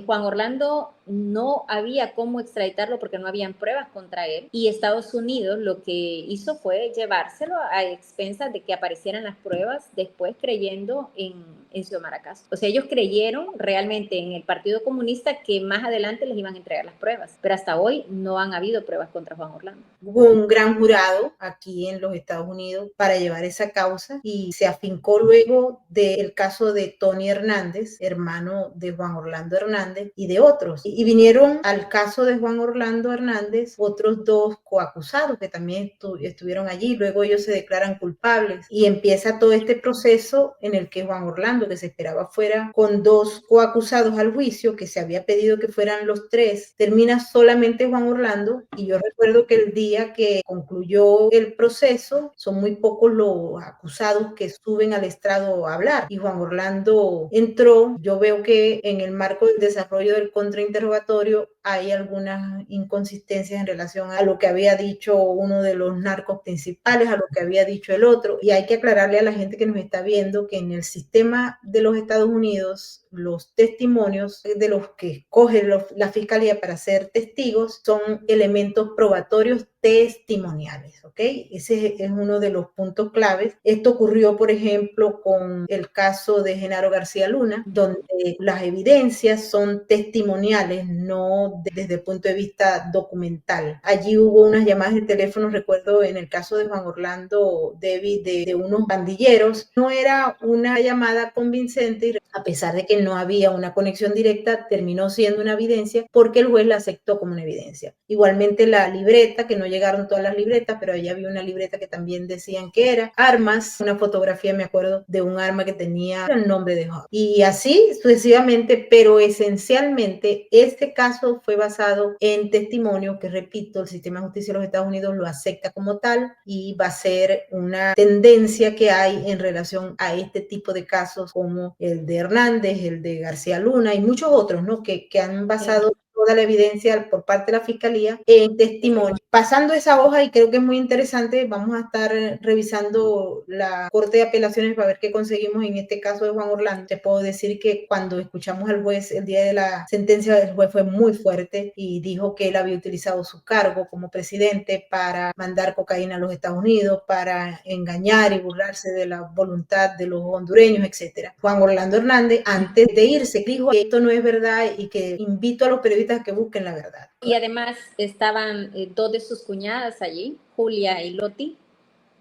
Juan Orlando no había cómo extraditarlo porque no habían pruebas contra él y Estados Unidos lo que hizo fue llevárselo a expensas de que aparecieran las pruebas después creyendo en Xiomara Castro. O sea, ellos creyeron realmente en el Partido Comunista que más adelante les iban a entregar las pruebas, pero hasta hoy no han habido pruebas contra Juan Orlando. Hubo un gran jurado aquí en los Estados Unidos para llevar esa causa y se afincó luego del caso de Tony Hernández, hermano de Juan Orlando Hernández y de otros. Y vinieron al caso de Juan Orlando Hernández otros 2 coacusados que también estuvieron allí. Luego ellos se declaran culpables y empieza todo este proceso en el que Juan Orlando, que se esperaba fuera con 2 coacusados al juicio, que se había pedido que fueran los 3, termina solamente Juan Orlando. Y yo recuerdo que el día que concluyó el proceso son muy pocos los acusados que suben al estrado a hablar y Juan Orlando entró. Yo veo que en el marco del desarrollo del contrainterrogatorio hay algunas inconsistencias en relación a lo que había dicho uno de los narcos principales, a lo que había dicho el otro, y hay que aclararle a la gente que nos está viendo que en el sistema de los Estados Unidos los testimonios de los que escoge la fiscalía para ser testigos son elementos probatorios testimoniales, ¿ok? Ese es uno de los puntos claves. Esto ocurrió, por ejemplo, con el caso de Genaro García Luna, donde las evidencias son testimoniales, no desde el punto de vista documental. Allí hubo unas llamadas de teléfono, recuerdo en el caso de Juan Orlando David, de unos pandilleros. No era una llamada convincente, a pesar de que no había una conexión directa, terminó siendo una evidencia porque el juez la aceptó como una evidencia. Igualmente la libreta, que no llegaron todas las libretas, pero allí había una libreta que también decían que era armas, una fotografía, me acuerdo, de un arma que tenía el nombre de Hub. Y así sucesivamente, pero esencialmente este caso fue basado en testimonio que, repito, el sistema de justicia de los Estados Unidos lo acepta como tal y va a ser una tendencia que hay en relación a este tipo de casos como el de Hernández, el de García Luna y muchos otros, ¿no? que han basado toda la evidencia por parte de la Fiscalía en testimonio. Pasando esa hoja, y creo que es muy interesante, vamos a estar revisando la Corte de Apelaciones para ver qué conseguimos en este caso de Juan Orlando. Te puedo decir que cuando escuchamos al juez el día de la sentencia, el juez fue muy fuerte y dijo que él había utilizado su cargo como presidente para mandar cocaína a los Estados Unidos, para engañar y burlarse de la voluntad de los hondureños, etcétera. Juan Orlando Hernández, antes de irse, dijo que esto no es verdad y que invito a los periodistas a que busquen la verdad. Y además estaban dos de sus cuñadas allí, Julia y Loti,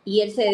y él se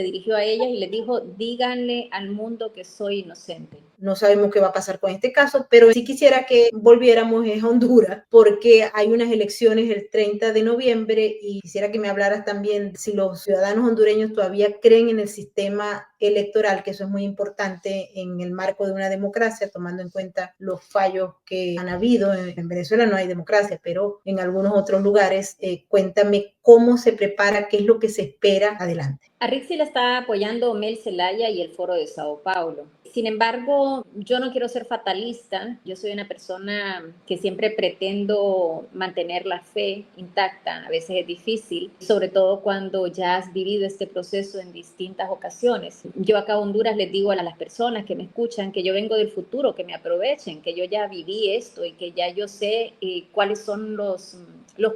dirigió a ellas y les dijo, díganle al mundo que soy inocente. No sabemos qué va a pasar con este caso, pero sí quisiera que volviéramos a Honduras porque hay unas elecciones el 30 de noviembre y quisiera que me hablaras también si los ciudadanos hondureños todavía creen en el sistema electoral, que eso es muy importante en el marco de una democracia, tomando en cuenta los fallos que han habido. En Venezuela no hay democracia, pero en algunos otros lugares. Cuéntame cómo se prepara, qué es lo que se espera adelante. A Rixi la está apoyando Mel Zelaya y el Foro de Sao Paulo. Sin embargo, yo no quiero ser fatalista. Yo soy una persona que siempre pretendo mantener la fe intacta. A veces es difícil, sobre todo cuando ya has vivido este proceso en distintas ocasiones. Yo acá en Honduras les digo a las personas que me escuchan que yo vengo del futuro, que me aprovechen, que yo ya viví esto y que ya yo sé cuáles son los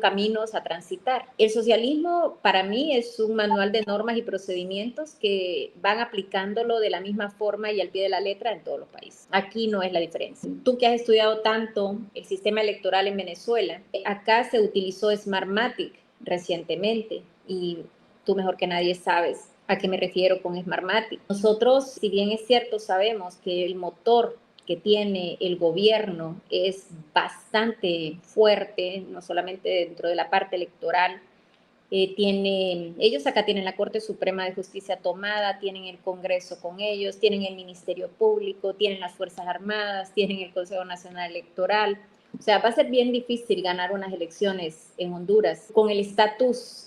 caminos a transitar. El socialismo para mí es un manual de normas y procedimientos que van aplicándolo de la misma forma y al pie de la letra en todos los países. Aquí no es la diferencia. Tú que has estudiado tanto el sistema electoral en Venezuela, acá se utilizó Smartmatic recientemente y tú mejor que nadie sabes a qué me refiero con Smartmatic. Nosotros, si bien es cierto, sabemos que el motor que tiene el gobierno es bastante fuerte, no solamente dentro de la parte electoral. Ellos acá tienen la Corte Suprema de Justicia tomada, tienen el Congreso con ellos, tienen el Ministerio Público, tienen las Fuerzas Armadas, tienen el Consejo Nacional Electoral. O sea, va a ser bien difícil ganar unas elecciones en Honduras con el estatus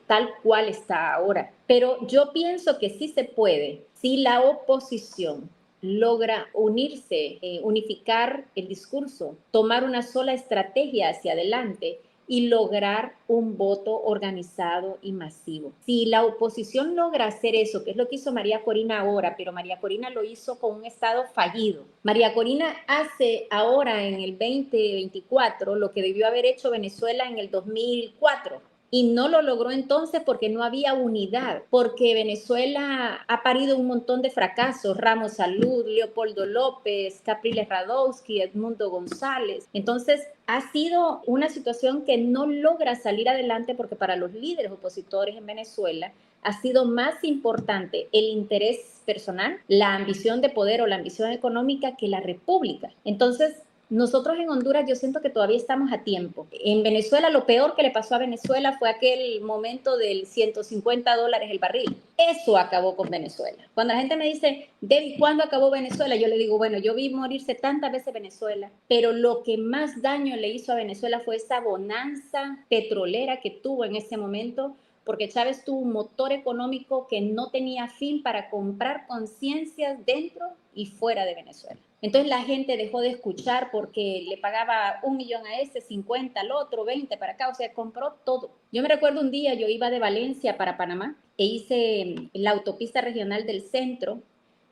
tal cual está ahora. Pero yo pienso que sí se puede, si la oposición logra unirse, unificar el discurso, tomar una sola estrategia hacia adelante y lograr un voto organizado y masivo. Si la oposición logra hacer eso, que es lo que hizo María Corina ahora, pero María Corina lo hizo con un Estado fallido. María Corina hace ahora en el 2024 lo que debió haber hecho Venezuela en el 2004. Y no lo logró entonces porque no había unidad, porque Venezuela ha parido un montón de fracasos, Ramos Salud, Leopoldo López, Capriles Radowski, Edmundo González. Entonces ha sido una situación que no logra salir adelante porque para los líderes opositores en Venezuela ha sido más importante el interés personal, la ambición de poder o la ambición económica que la república. Entonces, nosotros en Honduras yo siento que todavía estamos a tiempo. En Venezuela lo peor que le pasó a Venezuela fue aquel momento del $150 el barril. Eso acabó con Venezuela. Cuando la gente me dice, Debbie, ¿cuándo acabó Venezuela? Yo le digo, bueno, yo vi morirse tantas veces Venezuela, pero lo que más daño le hizo a Venezuela fue esa bonanza petrolera que tuvo en ese momento, porque Chávez tuvo un motor económico que no tenía fin para comprar conciencias dentro y fuera de Venezuela. Entonces la gente dejó de escuchar porque le pagaba 1 millón a ese, 50 al otro, 20 para acá, o sea, compró todo. Yo me recuerdo un día, yo iba de Valencia para Panamá e hice la autopista regional del centro,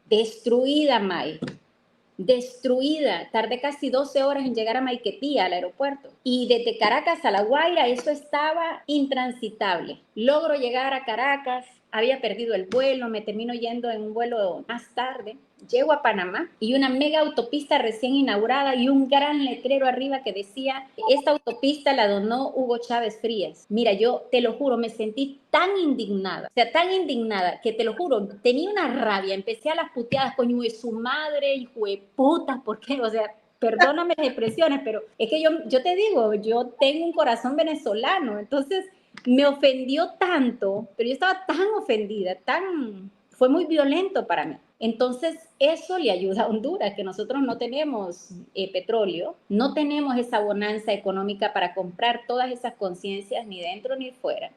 destruida, May. Destruida, tardé casi 12 horas en llegar a Maiquetía, al aeropuerto, y desde Caracas a La Guaira eso estaba intransitable. Logro llegar a Caracas, había perdido el vuelo, me termino yendo en un vuelo más tarde, llego a Panamá y una mega autopista recién inaugurada y un gran letrero arriba que decía, esta autopista la donó Hugo Chávez Frías. Mira, yo te lo juro, me sentí tan indignada, o sea, tan indignada que te lo juro, tenía una rabia, empecé a las puteadas, coño de su madre, hijo de puta, ¿por qué? O sea, perdóname las expresiones, pero es que yo te digo, yo tengo un corazón venezolano, entonces me ofendió tanto, pero yo estaba tan ofendida, fue muy violento para mí. Entonces, eso le ayuda a Honduras, que nosotros no tenemos petróleo, no tenemos esa bonanza económica para comprar todas esas conciencias ni dentro ni fuera.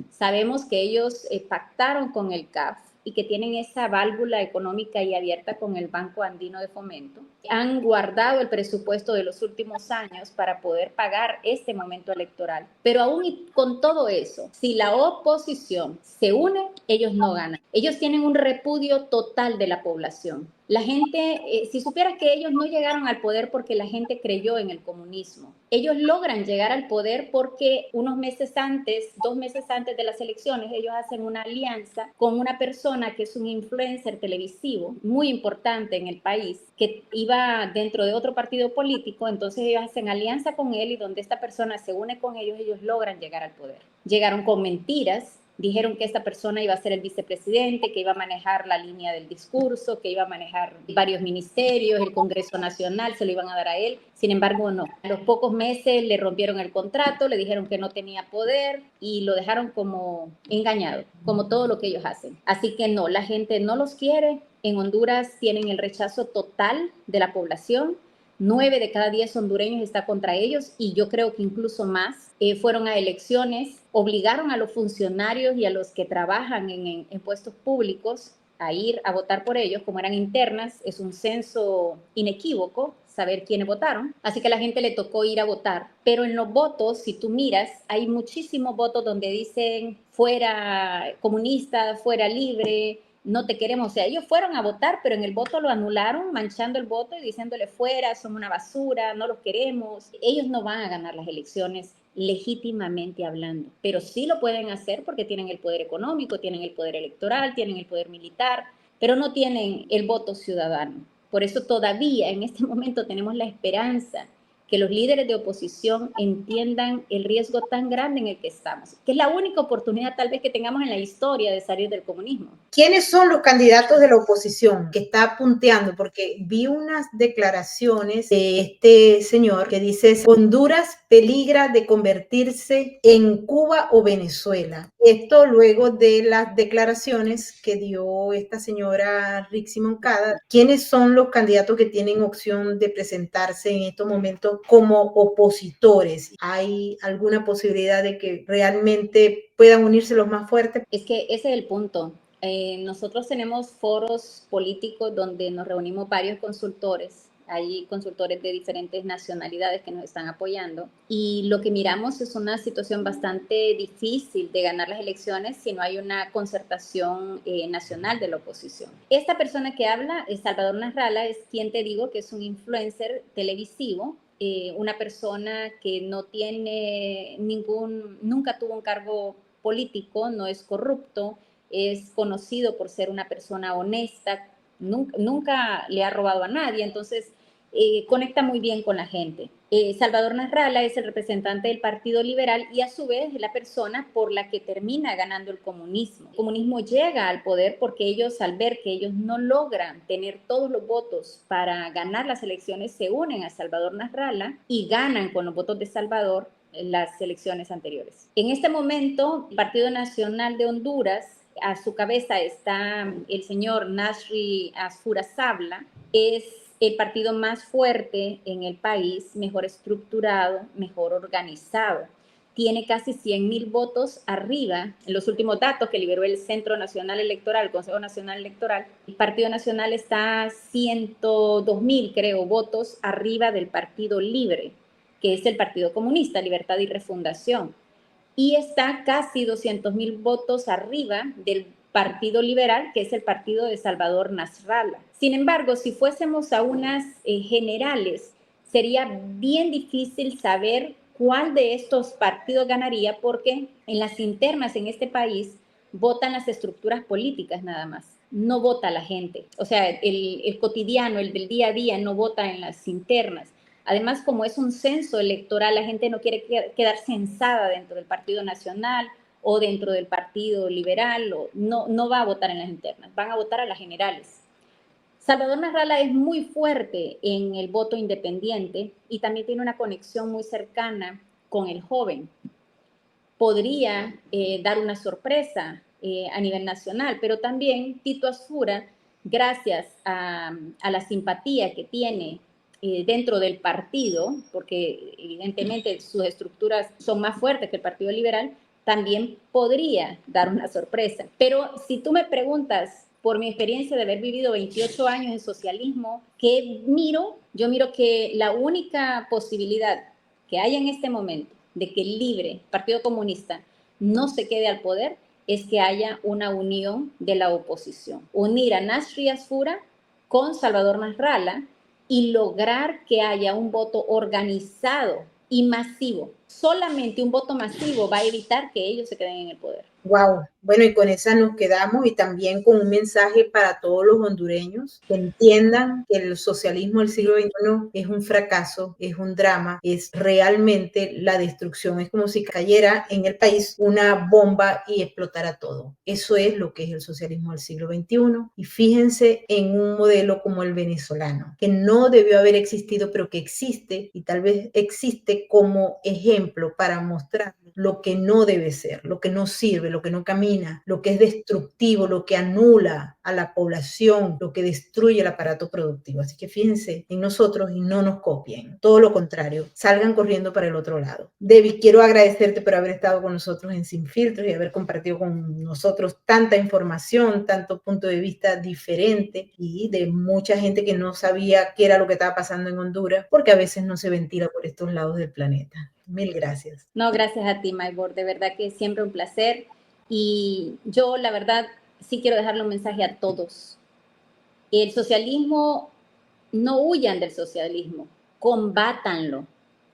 Sabemos que ellos pactaron con el CAF y que tienen esa válvula económica y abierta con el Banco Andino de Fomento, han guardado el presupuesto de los últimos años para poder pagar este momento electoral. Pero aún y con todo eso, si la oposición se une, ellos no ganan. Ellos tienen un repudio total de la población. La gente, si supieras que ellos no llegaron al poder porque la gente creyó en el comunismo. Ellos logran llegar al poder porque unos meses antes, 2 meses antes de las elecciones, ellos hacen una alianza con una persona que es un influencer televisivo muy importante en el país, que iba dentro de otro partido político. Entonces ellos hacen alianza con él y donde esta persona se une con ellos, ellos logran llegar al poder. Llegaron con mentiras. Dijeron que esta persona iba a ser el vicepresidente, que iba a manejar la línea del discurso, que iba a manejar varios ministerios, el Congreso Nacional, se lo iban a dar a él. Sin embargo, no. A los pocos meses le rompieron el contrato, le dijeron que no tenía poder y lo dejaron como engañado, como todo lo que ellos hacen. Así que no, la gente no los quiere. En Honduras tienen el rechazo total de la población. 9 de cada 10 hondureños está contra ellos y yo creo que incluso más. Fueron a elecciones, obligaron a los funcionarios y a los que trabajan en puestos públicos a ir a votar por ellos, como eran internas. Es un censo inequívoco saber quiénes votaron, así que a la gente le tocó ir a votar. Pero en los votos, si tú miras, hay muchísimos votos donde dicen fuera comunista, fuera libre, no te queremos. O sea, ellos fueron a votar, pero en el voto lo anularon, manchando el voto y diciéndole fuera, son una basura, no los queremos. Ellos no van a ganar las elecciones legítimamente hablando, pero sí lo pueden hacer porque tienen el poder económico, tienen el poder electoral, tienen el poder militar, pero no tienen el voto ciudadano. Por eso todavía en este momento tenemos la esperanza que los líderes de oposición entiendan el riesgo tan grande en el que estamos, que es la única oportunidad tal vez que tengamos en la historia de salir del comunismo. ¿Quiénes son los candidatos de la oposición que está punteando? Porque vi unas declaraciones de este señor que dice: Honduras peligra de convertirse en Cuba o Venezuela. Esto luego de las declaraciones que dio esta señora Rixi Moncada. ¿Quiénes son los candidatos que tienen opción de presentarse en estos momentos como opositores? ¿Hay alguna posibilidad de que realmente puedan unirse los más fuertes? Es que ese es el punto. Nosotros tenemos foros políticos donde nos reunimos varios consultores. Hay consultores de diferentes nacionalidades que nos están apoyando y lo que miramos es una situación bastante difícil de ganar las elecciones si no hay una concertación nacional de la oposición. Esta persona que habla, Salvador Nasralla, es quien te digo que es un influencer televisivo, una persona que no tiene nunca tuvo un cargo político, no es corrupto, es conocido por ser una persona honesta, nunca le ha robado a nadie, entonces conecta muy bien con la gente. Salvador Nasralla es el representante del Partido Liberal y a su vez es la persona por la que termina ganando el comunismo. El comunismo llega al poder porque ellos, al ver que ellos no logran tener todos los votos para ganar las elecciones, se unen a Salvador Nasralla y ganan con los votos de Salvador las elecciones anteriores. En este momento, el Partido Nacional de Honduras, a su cabeza está el señor Nasri Asfura Sabla, es el partido más fuerte en el país, mejor estructurado, mejor organizado. Tiene casi 100,000 votos arriba. En los últimos datos que liberó el Centro Nacional Electoral, el Consejo Nacional Electoral, el Partido Nacional está 102,000, creo, votos arriba del Partido Libre, que es el Partido Comunista, Libertad y Refundación. Y está casi 200,000 votos arriba del Partido Liberal, que es el partido de Salvador Nasralla. Sin embargo, si fuésemos a unas generales, sería bien difícil saber cuál de estos partidos ganaría, porque en las internas en este país votan las estructuras políticas nada más, no vota la gente. O sea, el cotidiano, el del día a día, no vota en las internas. Además, como es un censo electoral, la gente no quiere quedar censada dentro del Partido Nacional o dentro del Partido Liberal, o no va a votar en las internas, van a votar a las generales. Salvador Nasralla es muy fuerte en el voto independiente y también tiene una conexión muy cercana con el joven. Podría dar una sorpresa a nivel nacional, pero también Tito Asfura, gracias a la simpatía que tiene dentro del partido, porque evidentemente sus estructuras son más fuertes que el Partido Liberal, también podría dar una sorpresa. Pero si tú me preguntas por mi experiencia de haber vivido 28 años en socialismo, ¿qué miro? Yo miro que la única posibilidad que hay en este momento de que el libre Partido Comunista no se quede al poder es que haya una unión de la oposición. Unir a Nasri Asfura con Salvador Nasrallah y lograr que haya un voto organizado y masivo. Solamente un voto masivo va a evitar que ellos se queden en el poder. Wow, bueno, y con esa nos quedamos y también con un mensaje para todos los hondureños que entiendan que el socialismo del siglo XXI es un fracaso, es un drama, es realmente la destrucción, es como si cayera en el país una bomba y explotara todo. Eso es lo que es el socialismo del siglo XXI y fíjense en un modelo como el venezolano, que no debió haber existido, pero que existe y tal vez existe como ejemplo para mostrar lo que no debe ser, lo que no sirve, lo que no camina, lo que es destructivo, lo que anula a la población, lo que destruye el aparato productivo. Así que fíjense en nosotros y no nos copien. Todo lo contrario, salgan corriendo para el otro lado. Debbie, quiero agradecerte por haber estado con nosotros en Sin Filtros y haber compartido con nosotros tanta información, tanto punto de vista diferente y de mucha gente que no sabía qué era lo que estaba pasando en Honduras, porque a veces no se ventila por estos lados del planeta. Mil gracias. No, gracias a ti, Maybor. De verdad que es siempre un placer. Y yo, la verdad, sí quiero dejarle un mensaje a todos. El socialismo, no huyan del socialismo, combátanlo.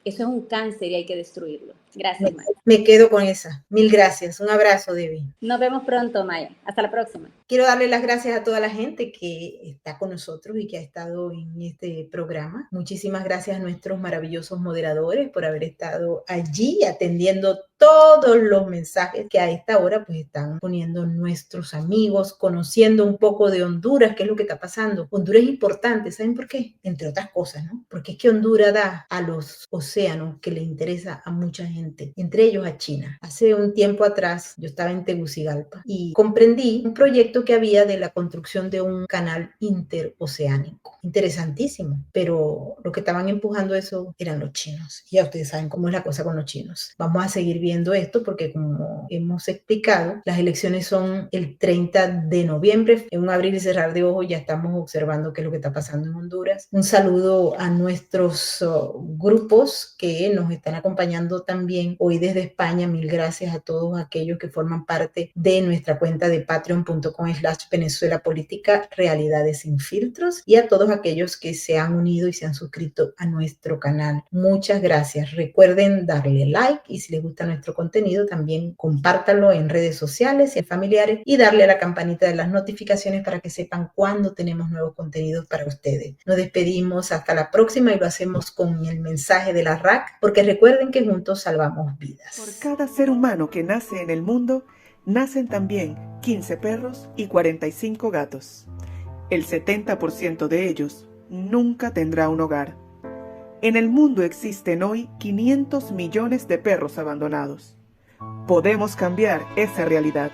Eso es un cáncer y hay que destruirlo. Gracias, Maya. Me quedo con esa. Mil gracias. Un abrazo, Debbie. Nos vemos pronto, Maya. Hasta la próxima. Quiero darle las gracias a toda la gente que está con nosotros y que ha estado en este programa. Muchísimas gracias a nuestros maravillosos moderadores por haber estado allí atendiendo todos los mensajes que a esta hora pues están poniendo nuestros amigos, conociendo un poco de Honduras, qué es lo que está pasando. Honduras es importante, ¿saben por qué? Entre otras cosas, ¿no? Porque es que Honduras da a los océanos que le interesa a mucha gente, entre ellos a China. Hace un tiempo atrás yo estaba en Tegucigalpa y comprendí un proyecto que había de la construcción de un canal interoceánico. Interesantísimo, pero lo que estaban empujando eso eran los chinos. Ya ustedes saben cómo es la cosa con los chinos. Vamos a seguir viendo esto porque, como hemos explicado, las elecciones son el 30 de noviembre. En un abrir y cerrar de ojos ya estamos observando qué es lo que está pasando en Honduras. Un saludo a nuestros grupos que nos están acompañando también hoy desde España. Mil gracias a todos aquellos que forman parte de nuestra cuenta de patreon.com/Venezuela Política Realidades Sin Filtros y a todos aquellos que se han unido y se han suscrito a nuestro canal. Muchas gracias. Recuerden darle like y si les gusta nuestro contenido también compártanlo en redes sociales y en familiares y darle a la campanita de las notificaciones para que sepan cuando tenemos nuevos contenidos para ustedes. Nos despedimos hasta la próxima y lo hacemos con el mensaje de la RAC porque recuerden que juntos salvamos vidas. Por cada ser humano que nace en el mundo, nacen también 15 perros y 45 gatos. El 70% de ellos nunca tendrá un hogar. En el mundo existen hoy 500 millones de perros abandonados. Podemos cambiar esa realidad.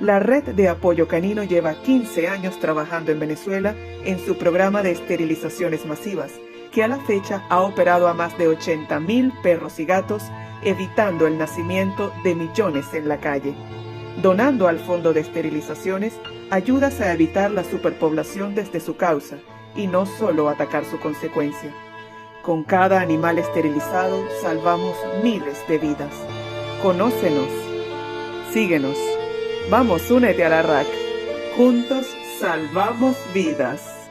La Red de Apoyo Canino lleva 15 años trabajando en Venezuela en su programa de esterilizaciones masivas, que a la fecha ha operado a más de 80,000 perros y gatos, evitando el nacimiento de millones en la calle. Donando al Fondo de Esterilizaciones, ayudas a evitar la superpoblación desde su causa y no solo atacar su consecuencia. Con cada animal esterilizado salvamos miles de vidas. Conócenos. Síguenos. Vamos, únete a la RAC. Juntos salvamos vidas.